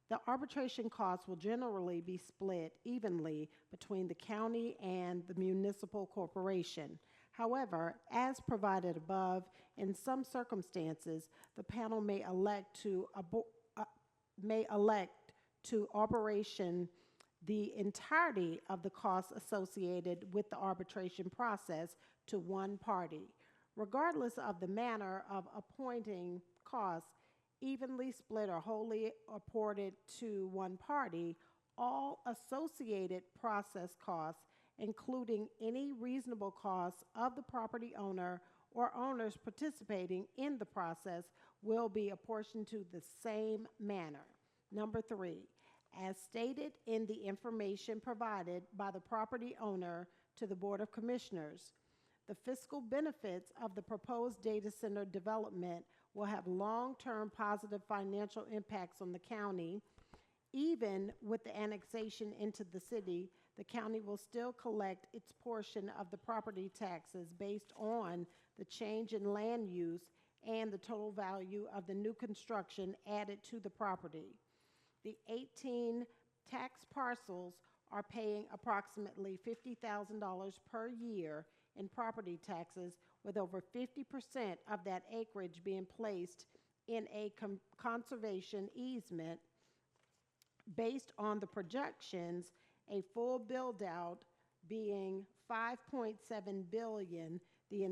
S3: The arbitration costs will generally be split evenly between the county and the municipal corporation. However, as provided above, in some circumstances, the panel may elect to arbitration the entirety of the costs associated with the arbitration process to one party. Regardless of the manner of appointing costs, evenly split or wholly apported to one party, all associated process costs, including any reasonable costs of the property owner or owners participating in the process, will be apportioned to the same manner. Number 3, as stated in the information provided by the property owner to the Board of Commissioners, the fiscal benefits of the proposed data center development will have long-term positive financial impacts on the county. Even with the annexation into the city, the county will still collect its portion of the property taxes based on the change in land use and the total value of the new construction added to the property. The 18 tax parcels are paying approximately $50,000 per year in property taxes, with over 50% of that acreage being placed in a conservation easement. Based on the projections, a full build-out being $5.7 billion, the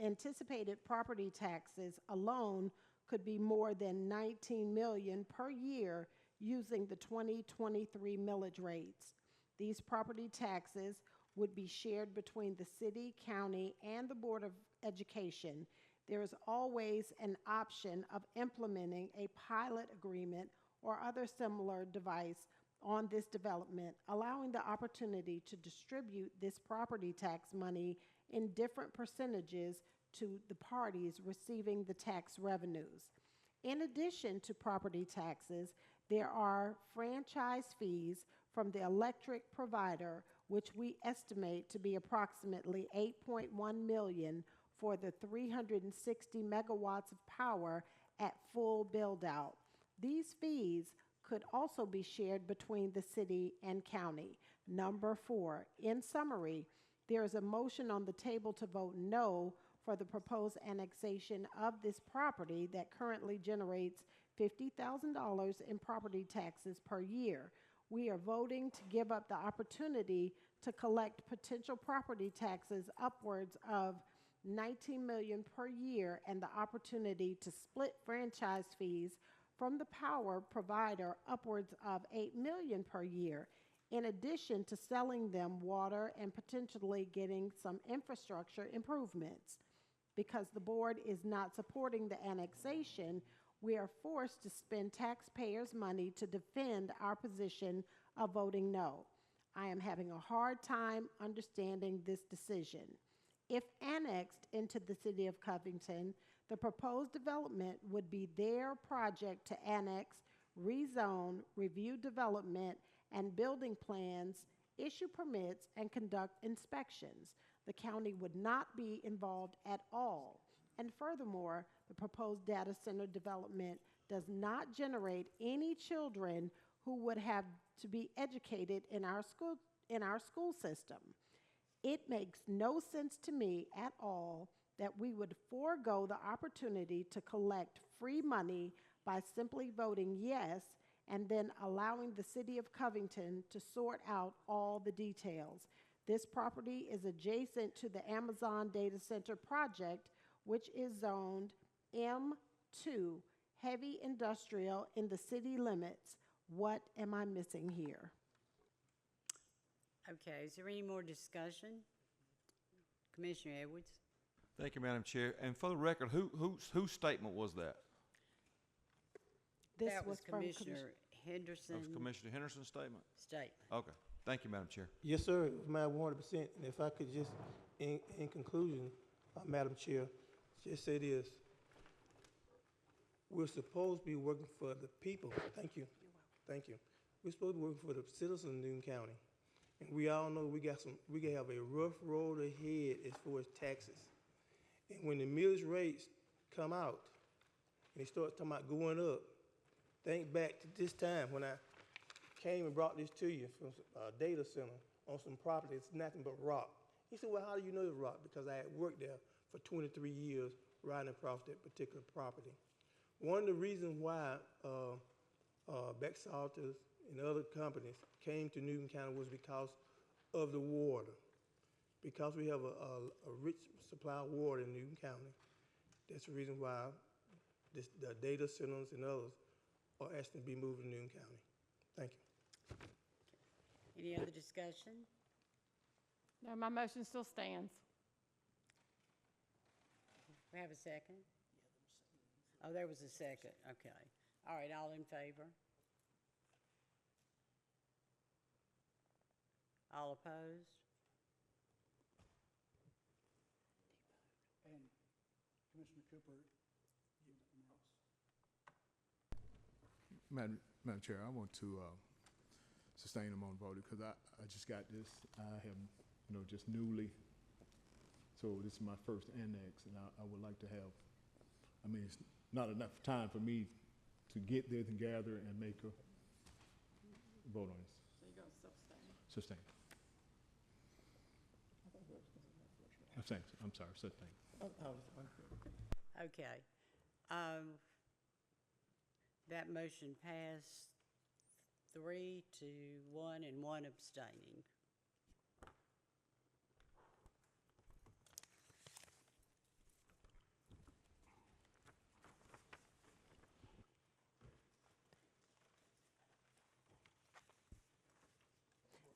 S3: anticipated property taxes alone could be more than $19 million per year using the 2023 millage rates. These property taxes would be shared between the city, county, and the Board of Education. There is always an option of implementing a pilot agreement or other similar device on this development, allowing the opportunity to distribute this property tax money in different percentages to the parties receiving the tax revenues. In addition to property taxes, There are franchise fees from the electric provider, which we estimate to be approximately $8.1 million for the 360 megawatts of power at full build-out. These fees could also be shared between the city and county. Number 4, in summary, there is a motion on the table to vote no for the proposed annexation of this property that currently generates $50,000 in property taxes per year. We are voting to give up the opportunity to collect potential property taxes upwards of $19 million per year and the opportunity to split franchise fees from the power provider upwards of $8 million per year, in addition to selling them water and potentially getting some infrastructure improvements. Because the board is not supporting the annexation, we are forced to spend taxpayers' money to defend our position of voting no. I am having a hard time understanding this decision. If annexed into the city of Covington, the proposed development would be their project to annex, rezone, review development and building plans, issue permits, and conduct inspections. The county would not be involved at all. And furthermore, the proposed data center development does not generate any children who would have to be educated in our school system. It makes no sense to me at all that we would forego the opportunity to collect free money by simply voting yes and then allowing the city of Covington to sort out all the details. This property is adjacent to the Amazon data center project, which is zoned M2, heavy industrial in the city limits. What am I missing here?
S1: Okay, is there any more discussion? Commissioner Edwards?
S2: Thank you, Madam Chair. And for the record, whose statement was that?
S3: This
S1: That was
S3: from
S1: Commissioner Henderson.
S2: That was Commissioner Henderson's statement?
S1: Statement.
S2: Okay. Thank you, Madam Chair.
S12: Yes, sir, it was my 100%. And if I could just, in conclusion, Madam Chair, just say this. We're supposed to be working for the people. Thank you. Thank you. We're supposed to be working for the citizens of Newton County. And we all know we have a rough road ahead as far as taxes. And when the millage rates come out and they start talking about going up, think back to this time when I came and brought this to you from a data center on some property. It's nothing but rock. He said, well, how do you know it's rock? Because I had worked there for 23 years riding across that particular property. One of the reasons why Beck Salters and other companies came to Newton County was because of the water. Because we have a rich supply of water in Newton County, that's the reason why the data centers and others are asking to be moved to Newton County. Thank you.
S1: Any other discussion?
S16: No, my motion still stands.
S1: We have a second? Oh, there was a second. Okay. All right, all in favor? All opposed?
S4: And Commissioner Cooper, you announce.
S6: Madam Chair, I want to sustain them on voting because I just got this. I have, just newly, so this is my first annex, and I would like to have, it's not enough time for me to get there and gather and make a vote on this.
S16: So you're going to sustain.
S6: Sustain. Abstain. I'm sorry, sustain.
S1: Okay. That motion passed 3-1 and 1 abstaining.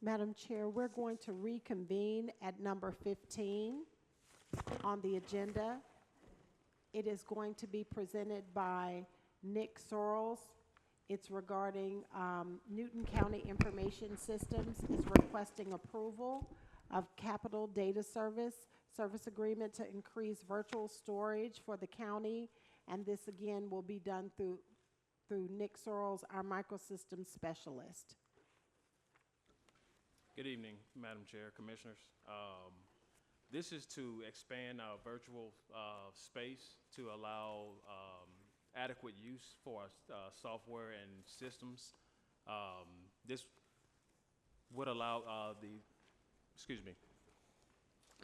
S3: Madam Chair, we're going to reconvene at number 15 on the agenda. It is going to be presented by Nick Sorrells. It's regarding Newton County Information Systems is requesting approval of Capital Data Service agreement to increase virtual storage for the county. And this again will be done through through Nick Searles, our microsystem specialist.
S10: Good evening, Madam Chair, Commissioners. This is to expand our virtual space to allow adequate use for our software and systems. This would allow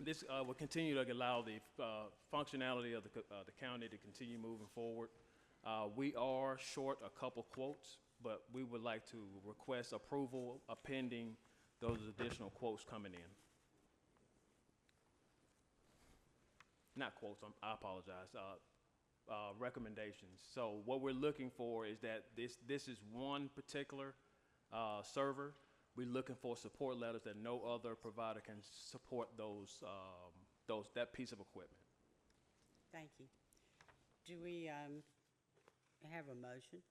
S10: this will continue to allow the functionality of the county to continue moving forward. We are short a couple quotes, but we would like to request approval pending those additional quotes coming in. Not quotes, I apologize, recommendations. So what we're looking for is that this is one particular server. We're looking for support letters that no other provider can support that piece of equipment.
S1: Thank you. Do we have a motion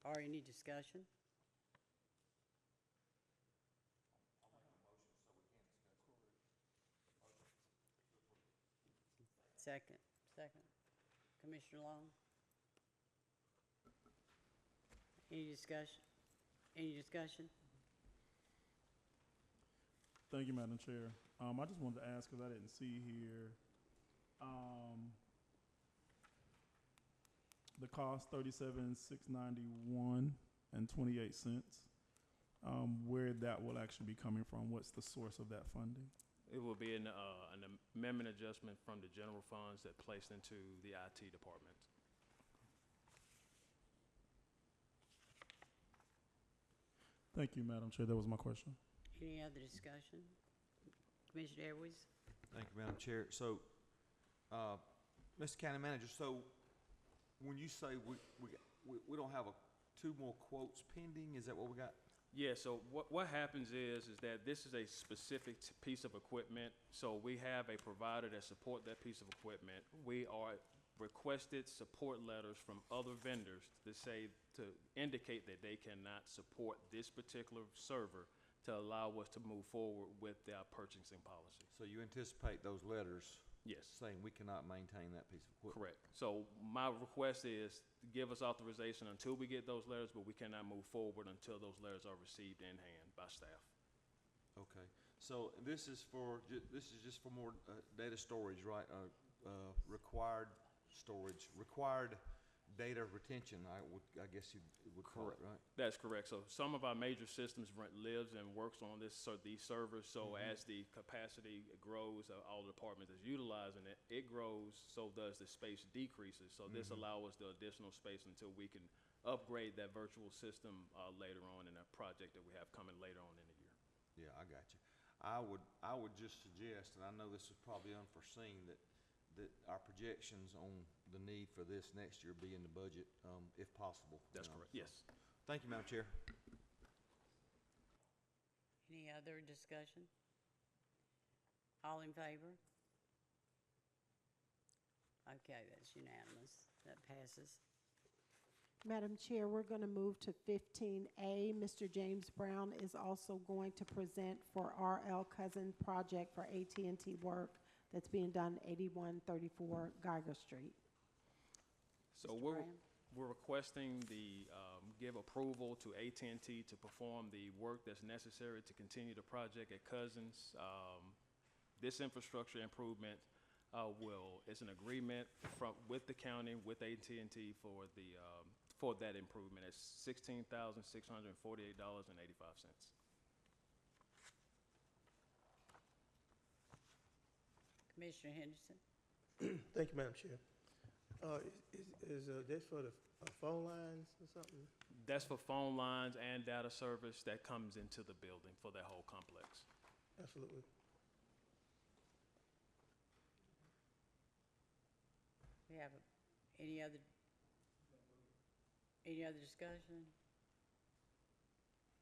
S1: or any discussion? Second. Commissioner Long? Any discussion?
S8: Thank you, Madam Chair. I just wanted to ask, because I didn't see here, the cost $37,691 and 28 cents. Where that will actually be coming from? What's the source of that funding?
S10: It will be an amendment adjustment from the general funds that placed into the IT department.
S8: Thank you, Madam Chair. That was my question.
S1: Any other discussion? Commissioner Airways?
S2: Thank you, Madam Chair. So, Mr. County Manager, so when you say we don't have two more quotes pending, is that what we got?
S10: Yeah, so what happens is that this is a specific piece of equipment. So we have a provider that support that piece of equipment. We are requested support letters from other vendors to indicate that they cannot support this particular server to allow us to move forward with our purchasing policy.
S2: So you anticipate those letters?
S10: Yes.
S2: Saying we cannot maintain that piece of equipment?
S10: Correct. So my request is to give us authorization until we get those letters, but we cannot move forward until those letters are received in hand by staff.
S2: Okay. So this is just for more data storage, right? Required storage, required data retention, I guess you would call it, right?
S10: That's correct. So some of our major systems lives and works on these servers. So as the capacity grows, all the departments is utilizing it, it grows, so does the space decreases. So this allows us the additional space until we can upgrade that virtual system later on in a project that we have coming later on in the year.
S2: Yeah, I got you. I would just suggest, and I know this is probably unforeseen, that our projections on the need for this next year be in the budget, if possible.
S10: That's correct. Yes.
S2: Thank you, Madam Chair.
S1: Any other discussion? All in favor? Okay, that's unanimous. That passes.
S3: Madam Chair, we're going to move to 15A. Mr. James Brown is also going to present for R.L. Cousin project for AT&T work that's being done 8134 Geiger Street.
S10: So we're requesting give approval to AT&T to perform the work that's necessary to continue the project at Cousins. This infrastructure improvement is an agreement with the county, with AT&T for that improvement. It's $16,648.85.
S1: Commissioner Henderson?
S12: Thank you, Madam Chair. Is this for the phone lines or something?
S10: That's for phone lines and data service that comes into the building for that whole complex.
S12: Absolutely.
S1: We have any other discussion?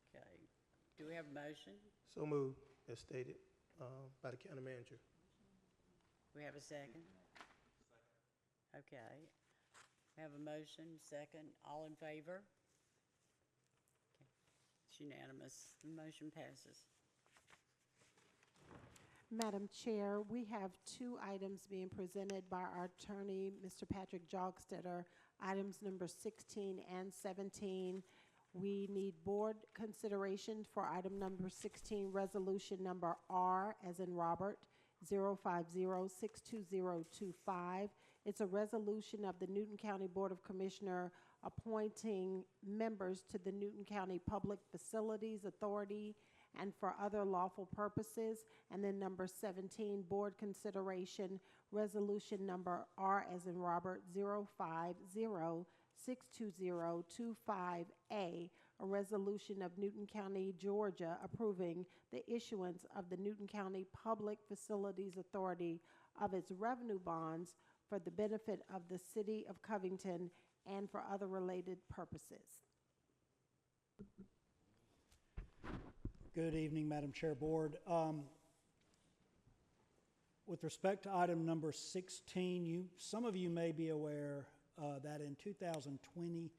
S1: Okay. Do we have a motion?
S12: So moved, as stated by the county manager.
S1: We have a second? Okay. We have a motion, second. All in favor? Okay. It's unanimous. The motion passes.
S3: Madam Chair, we have two items being presented by our attorney, Mr. Patrick Jogstetter. items number 16 and 17. We need board consideration for item number 16, resolution number R as in Robert, 050-62025. It's a resolution of the Newton County Board of Commissioners appointing members to the Newton County Public Facilities Authority and for other lawful purposes. And then number 17, board consideration, resolution number R as in Robert, 050-62025A, a resolution of Newton County, Georgia, approving the issuance of the Newton County Public Facilities Authority of its revenue bonds for the benefit of the city of Covington and for other related purposes.
S4: Good evening, Madam Chair, Board. With respect to item number 16, some of you may be aware that in 2020,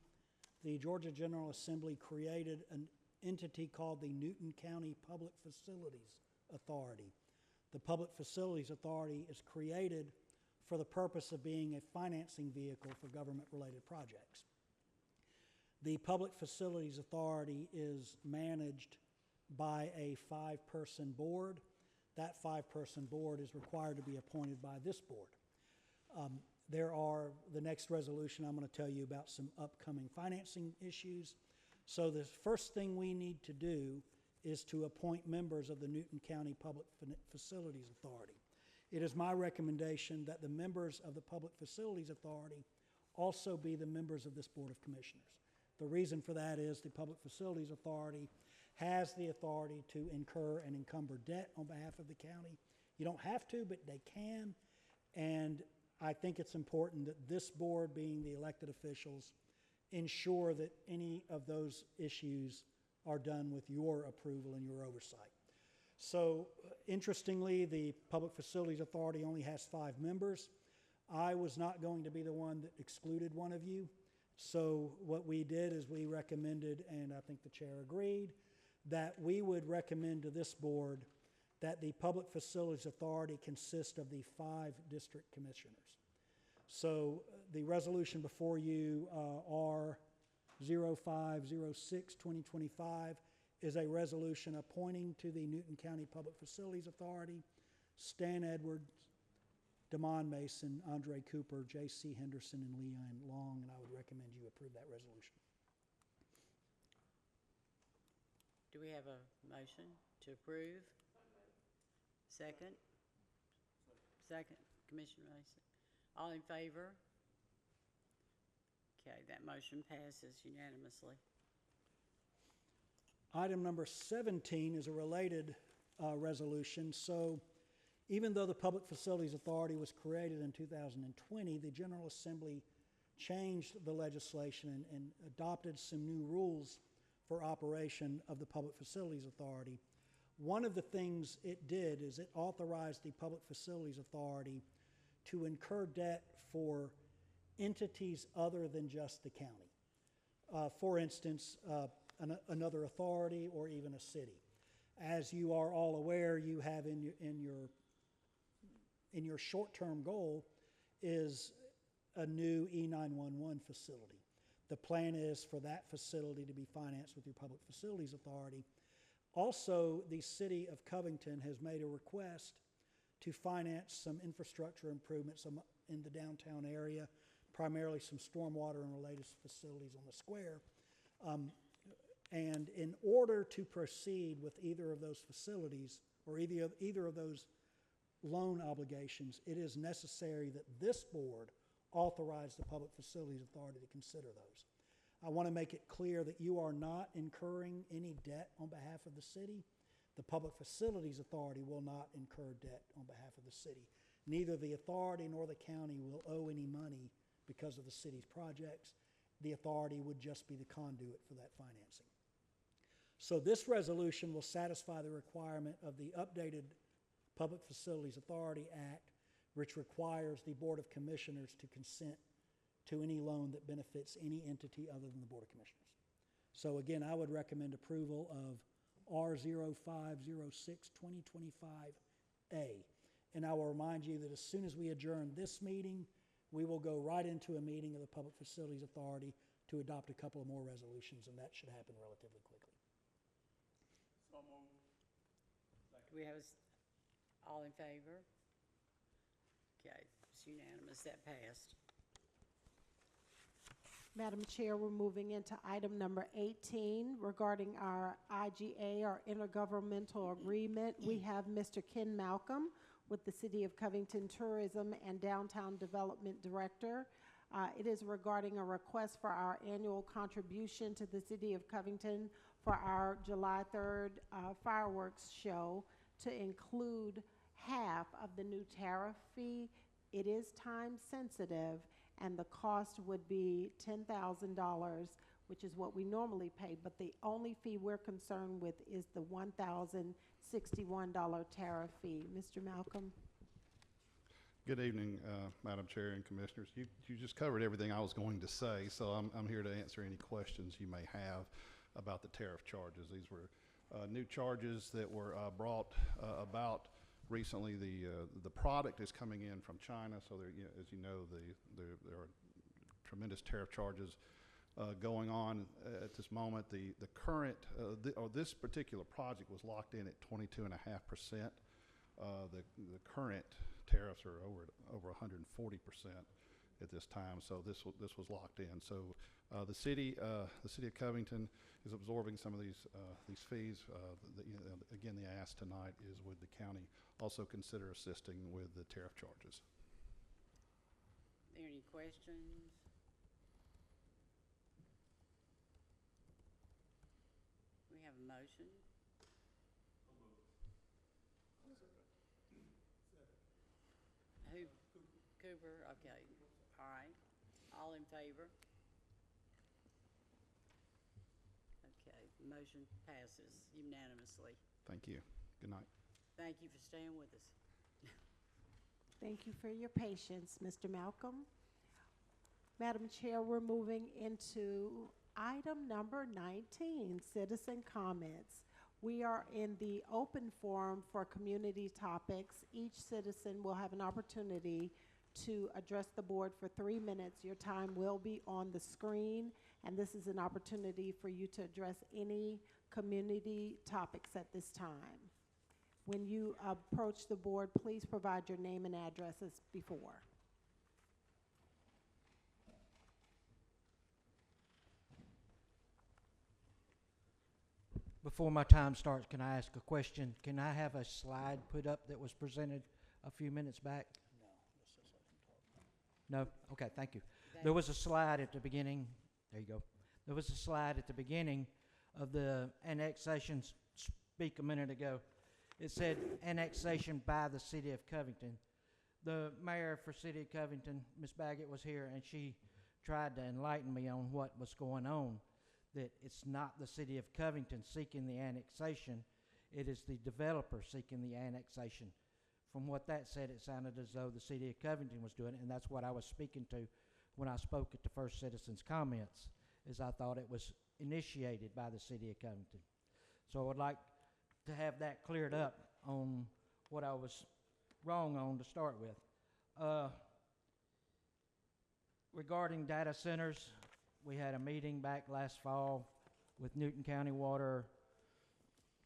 S4: the Georgia General Assembly created an entity called the Newton County Public Facilities Authority. The Public Facilities Authority is created for the purpose of being a financing vehicle for government-related projects. The Public Facilities Authority is managed by a 5-person board. That 5-person board is required to be appointed by this board. The next resolution, I'm going to tell you about some upcoming financing issues. So the first thing we need to do is to appoint members of the Newton County Public Facilities Authority. It is my recommendation that the members of the Public Facilities Authority also be the members of this Board of Commissioners. The reason for that is the Public Facilities Authority has the authority to incur and encumber debt on behalf of the county. You don't have to, but they can. And I think it's important that this board, being the elected officials, ensure that any of those issues are done with your approval and your oversight. So, interestingly, the Public Facilities Authority only has 5 members. I was not going to be the one that excluded one of you. So what we did is we recommended, and I think the chair agreed, that we would recommend to this board that the Public Facilities Authority consist of the 5 district commissioners. So the resolution before you, R 0506-2025, is a resolution appointing to the Newton County Public Facilities Authority Stan Edwards, Damon Mason, Andre Cooper, J.C. Henderson, and Leanne Long, and I would recommend you approve that resolution.
S1: Do we have a motion to approve? Second? Second, Commissioner Mason. All in favor? Okay, that motion passes unanimously.
S4: Item number 17 is a related resolution. So even though the Public Facilities Authority was created in 2020, the General Assembly changed the legislation and adopted some new rules for operation of the Public Facilities Authority. One of the things it did is it authorized the Public Facilities Authority to incur debt for entities other than just the county. For instance, another authority or even a city. As you are all aware, you have in your short-term goal is a new E911 facility. The plan is for that facility to be financed with your Public Facilities Authority. Also, the city of Covington has made a request to finance some infrastructure improvements in the downtown area, primarily some stormwater and related facilities on the square. And in order to proceed with either of those facilities or either of those loan obligations, it is necessary that this board authorize the Public Facilities Authority to consider those. I want to make it clear that you are not incurring any debt on behalf of the city. The Public Facilities Authority will not incur debt on behalf of the city. Neither the authority nor the county will owe any money because of the city's projects. The authority would just be the conduit for that financing. So this resolution will satisfy the requirement of the updated Public Facilities Authority Act, which requires the Board of Commissioners to consent to any loan that benefits any entity other than the Board of Commissioners. So again, I would recommend approval of R0506-2025A. And I will remind you that as soon as we adjourn this meeting, we will go right into a meeting of the Public Facilities Authority to adopt a couple of more resolutions, and that should happen relatively quickly.
S1: Do we have all in favor? Okay, it's unanimous, that passed.
S3: Madam Chair, we're moving into item number 18 regarding our IGA, our intergovernmental agreement. We have Mr. Ken Malcolm with the City of Covington Tourism and Downtown Development Director. It is regarding a request for our annual contribution to the City of Covington for our July 3rd fireworks show to include half of the new tariff fee. It is time sensitive, and the cost would be $10,000, which is what we normally pay, but the only fee we're concerned with is the $1,061 tariff fee. Mr. Malcolm?
S7: Good evening, Madam Chair and Commissioners. You just covered everything I was going to say, so I'm here to answer any questions you may have about the tariff charges. These were new charges that were brought about recently. The product is coming in from China, so there, as you know, there are tremendous tariff charges going on at this moment. The current, this particular project was locked in at 22.5%. The current tariffs are over 140% at this time, so this was locked in. So the city of Covington is absorbing some of these fees. Again, the ask tonight is, would the county also consider assisting with the tariff charges?
S1: Are there any questions? We have a motion. Who? Cooper, okay. All right. All in favor? Okay, the motion passes unanimously.
S7: Thank you. Good night.
S1: Thank you for staying with us.
S3: Thank you for your patience, Mr. Malcolm. Madam Chair, we're moving into item number 19, citizen comments. We are in the open forum for community topics. Each citizen will have an opportunity to address the board for 3 minutes. Your time will be on the screen, and this is an opportunity for you to address any community topics at this time. When you approach the board, please provide your name and addresses before.
S11: Before my time starts, can I ask a question? Can I have a slide put up that was presented a few minutes back? No? Okay, thank you. There was a slide at the beginning. There you go. There was a slide at the beginning of the annexation speak a minute ago. It said annexation by the City of Covington. The mayor for City of Covington, Ms. Baggett, was here, and she tried to enlighten me on what was going on, that it's not the City of Covington seeking the annexation, it is the developer seeking the annexation. From what that said, it sounded as though the City of Covington was doing it, and that's what I was speaking to when I spoke at the first citizens' comments, is I thought it was initiated by the City of Covington. So I would like to have that cleared up on what I was wrong on to start with. Regarding data centers, we had a meeting back last fall with Newton County Water,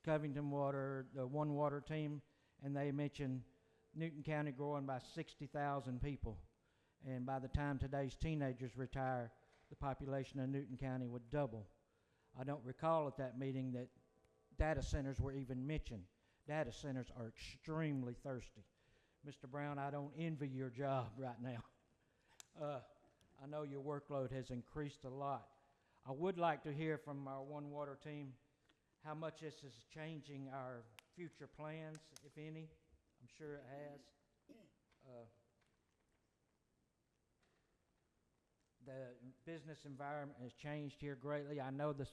S11: Covington Water, the One Water team, and they mentioned Newton County growing by 60,000 people. And by the time today's teenagers retire, the population of Newton County would double. I don't recall at that meeting that data centers were even mentioned. Data centers are extremely thirsty. Mr. Brown, I don't envy your job right now. I know your workload has increased a lot. I would like to hear from our One Water team how much this is changing our future plans, if any. I'm sure it has. The business environment has changed here greatly. I know the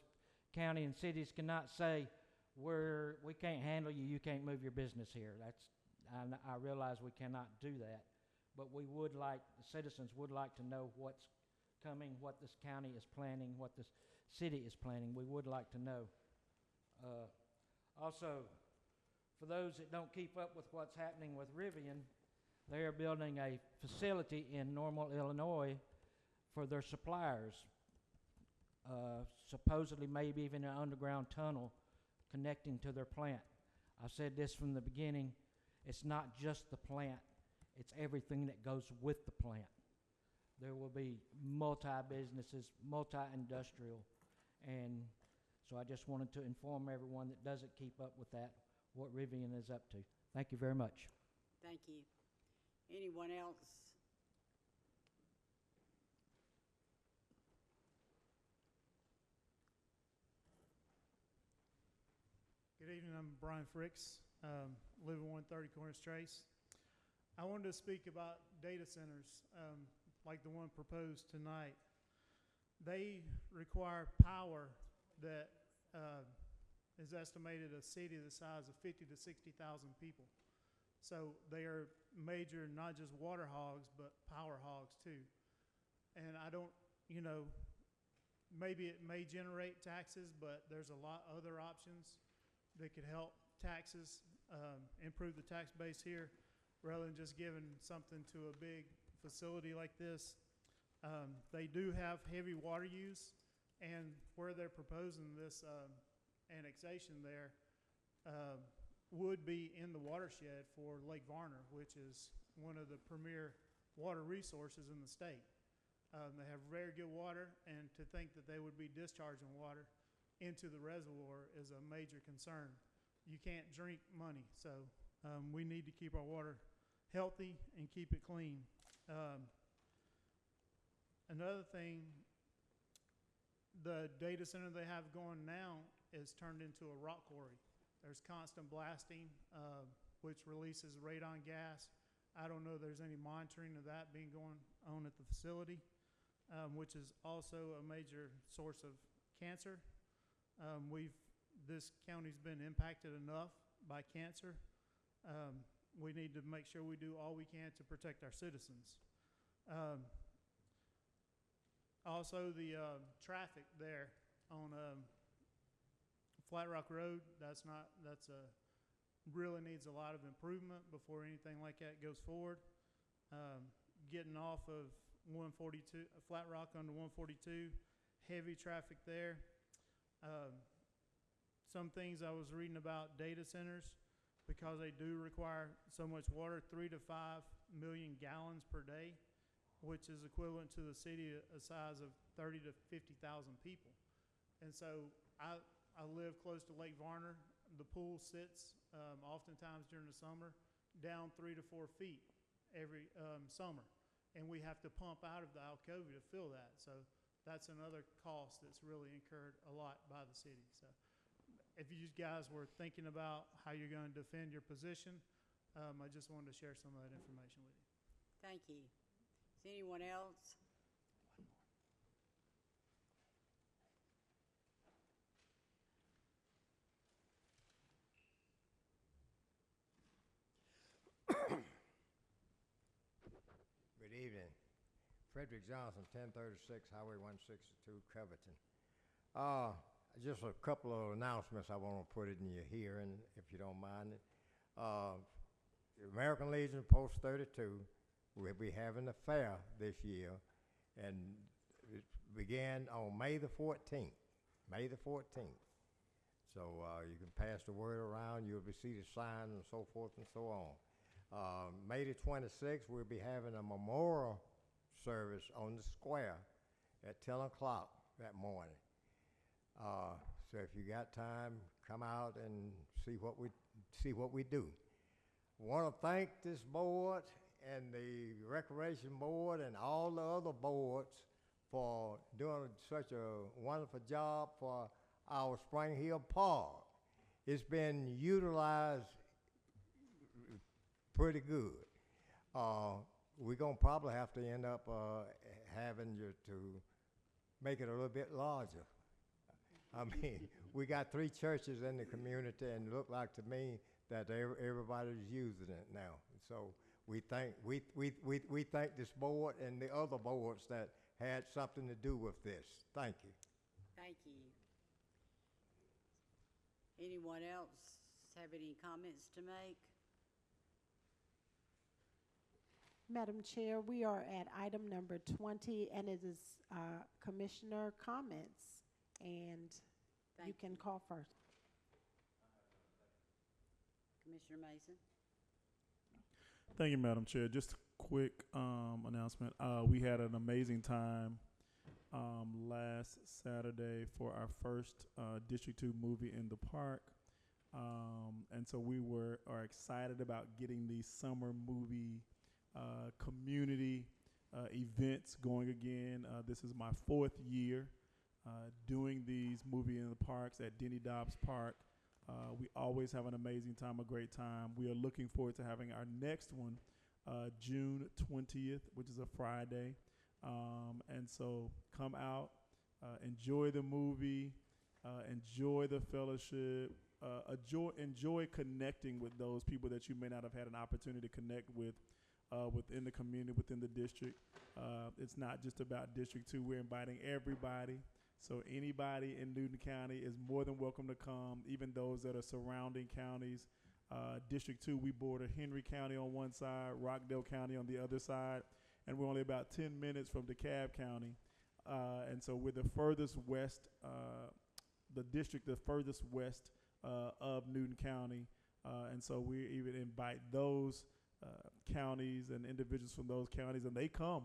S11: county and cities cannot say, we can't handle you, you can't move your business here. I realize we cannot do that, but we would like, the citizens would like to know what's coming, what this county is planning, what this city is planning. We would like to know. Also, for those that don't keep up with what's happening with Rivian, They are building a facility in Normal, Illinois for their suppliers. Supposedly maybe even an underground tunnel connecting to their plant. I've said this from the beginning, it's not just the plant, it's everything that goes with the plant. There will be multi-businesses, multi-industrial, and so I just wanted to inform everyone that doesn't keep up with that, what Rivian is up to. Thank you very much.
S1: Thank you. Anyone else?
S9: Good evening, I'm Brian Fricks, live in 130 Cornish Trace. I wanted to speak about data centers, like the one proposed tonight. They require power that is estimated a city the size of 50 to 60,000 people. So they are major, not just water hogs, but power hogs too. And I don't, maybe it may generate taxes, but there's a lot other options that could help taxes, improve the tax base here, rather than just giving something to a big facility like this. They do have heavy water use, and where they're proposing this annexation there would be in the watershed for Lake Varner, which is one of the premier water resources in the state. They have very good water, and to think that they would be discharging water into the reservoir is a major concern. You can't drink money, so we need to keep our water healthy and keep it clean. Another thing, the data center they have going now is turned into a rock quarry. There's constant blasting, which releases radon gas. I don't know if there's any monitoring of that being going on at the facility, which is also a major source of cancer. This county's been impacted enough by cancer. We need to make sure we do all we can to protect our citizens. Also, the traffic there on Flat Rock Road, really needs a lot of improvement before anything like that goes forward. Getting off of 142, Flat Rock onto 142, heavy traffic there. Some things I was reading about data centers, because they do require so much water, 3 to 5 million gallons per day, which is equivalent to the city a size of 30 to 50,000 people. And so I live close to Lake Varner. The pool sits oftentimes during the summer down 3 to 4 feet every summer, and we have to pump out of the alcova to fill that. So that's another cost that's really incurred a lot by the city. So if you guys were thinking about how you're going to defend your position, I just wanted to share some of that information with you.
S1: Thank you. Is anyone else?
S13: Good evening. Frederick Johnson, 1036 Highway 162, Covington. Just a couple of announcements I want to put in your hearing, if you don't mind it. The American Legion Post 32 will be having a fair this year, and it began on May the 14th. May the 14th. So you can pass the word around. You'll be see the sign and so forth and so on. May the 26th, we'll be having a memorial service on the square at 10 o'clock that morning. So if you got time, come out and see what we do. Want to thank this board and the Recreation Board and all the other boards for doing such a wonderful job for our Spring Hill Park. It's been utilized pretty good. We're going to probably have to end up having to make it a little bit larger. I mean, we got 3 churches in the community, and it looked like to me that everybody's using it now. So we thank this board and the other boards that had something to do with this. Thank you.
S1: Thank you. Anyone else have any comments to make?
S3: Madam Chair, we are at item number 20, and it is commissioner comments. And you can call first.
S1: Commissioner Mason?
S8: Thank you, Madam Chair. Just a quick announcement. We had an amazing time last Saturday for our first District 2 movie in the park. And so we are excited about getting these summer movie community events going again. This is my 4th year doing these movie in the parks at Denny Dobbs Park. We always have an amazing time, a great time. We are looking forward to having our next one June 20th, which is a Friday. And so come out, enjoy the movie, enjoy the fellowship, enjoy connecting with those people that you may not have had an opportunity to connect with within the community, within the district. It's not just about District 2. We're inviting everybody. So anybody in Newton County is more than welcome to come, even those that are surrounding counties. District 2, we border Henry County on one side, Rockdale County on the other side, and we're only about 10 minutes from DeKalb County. And so we're the furthest west, the district the furthest west of Newton County. And so we even invite those counties and individuals from those counties, and they come.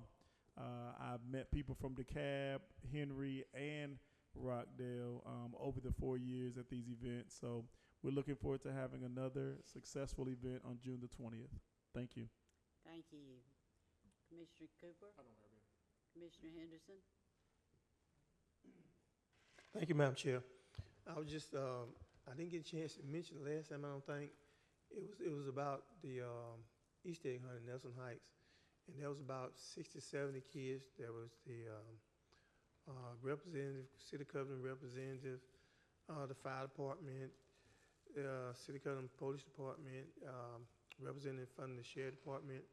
S8: I've met people from DeKalb, Henry, and Rockdale over the 4 years at these events. So we're looking forward to having another successful event on June the 20th. Thank you.
S1: Thank you. Commissioner Cooper? I don't have any. Commissioner Henderson?
S12: Thank you, Madam Chair. I was just, I didn't get a chance to mention the last time, I don't think. It was about the Easter egg hunt in Nelson Heights. And there was about 60, 70 kids. There was the representative, City Covington representative, the fire department, City Covington Police Department, representative from the Sheriff Department,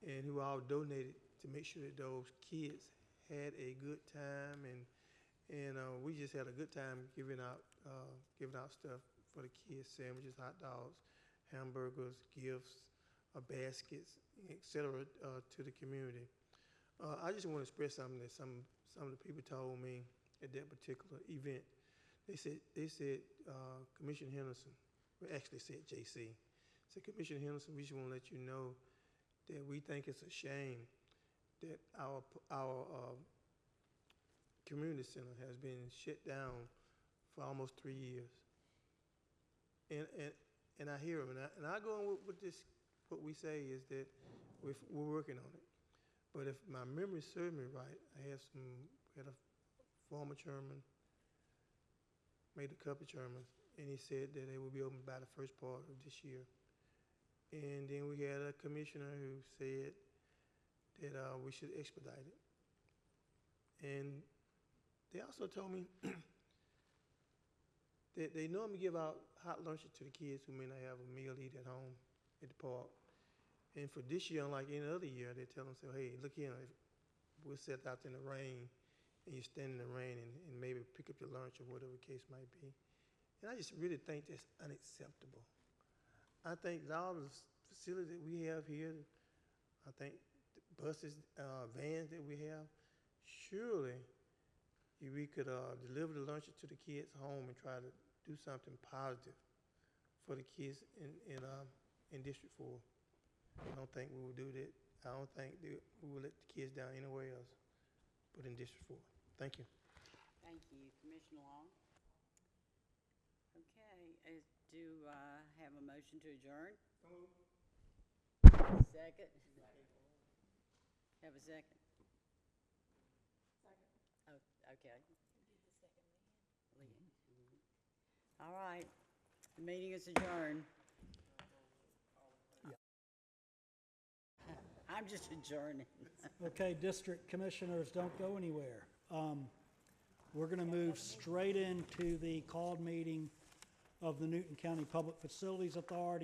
S12: and who all donated to make sure that those kids had a good time. And we just had a good time giving out stuff for the kids: sandwiches, hot dogs, hamburgers, gifts, baskets, etc. To the community. I just want to express something that some of the people told me at that particular event. They said Commissioner Henderson, well, actually said JC. Said, Commissioner Henderson, we just want to let you know that we think it's a shame that our community center has been shut down for almost 3 years. And I hear them, and I go on with this. What we say is that we're working on it. But if my memory serves me right, we had a former chairman, made a couple of chairmen, and he said that they will be open by the first part of this year. And then we had a commissioner who said that we should expedite it. And they also told me that they normally give out hot lunches to the kids who may not have a meal to eat at home at the park. And for this year, unlike any other year, they tell them, say, hey, look here, we'll sit out in the rain, and you stand in the rain and maybe pick up your lunch or whatever the case might be. And I just really think that's unacceptable. I think all the facilities that we have here, I think the buses, vans that we have, surely we could deliver the lunches to the kids' home and try to do something positive for the kids in District 4. I don't think we will do that. I don't think that we will let the kids down anywhere else but in District 4. Thank you.
S1: Thank you. Commissioner Long? Okay, do I have a motion to adjourn? Second? Have a second? Second. Oh, okay. All right, the meeting is adjourned. I'm just adjourning.
S4: Okay, district commissioners, don't go anywhere. We're going to move straight into the called meeting of the Newton County Public Facilities Authority.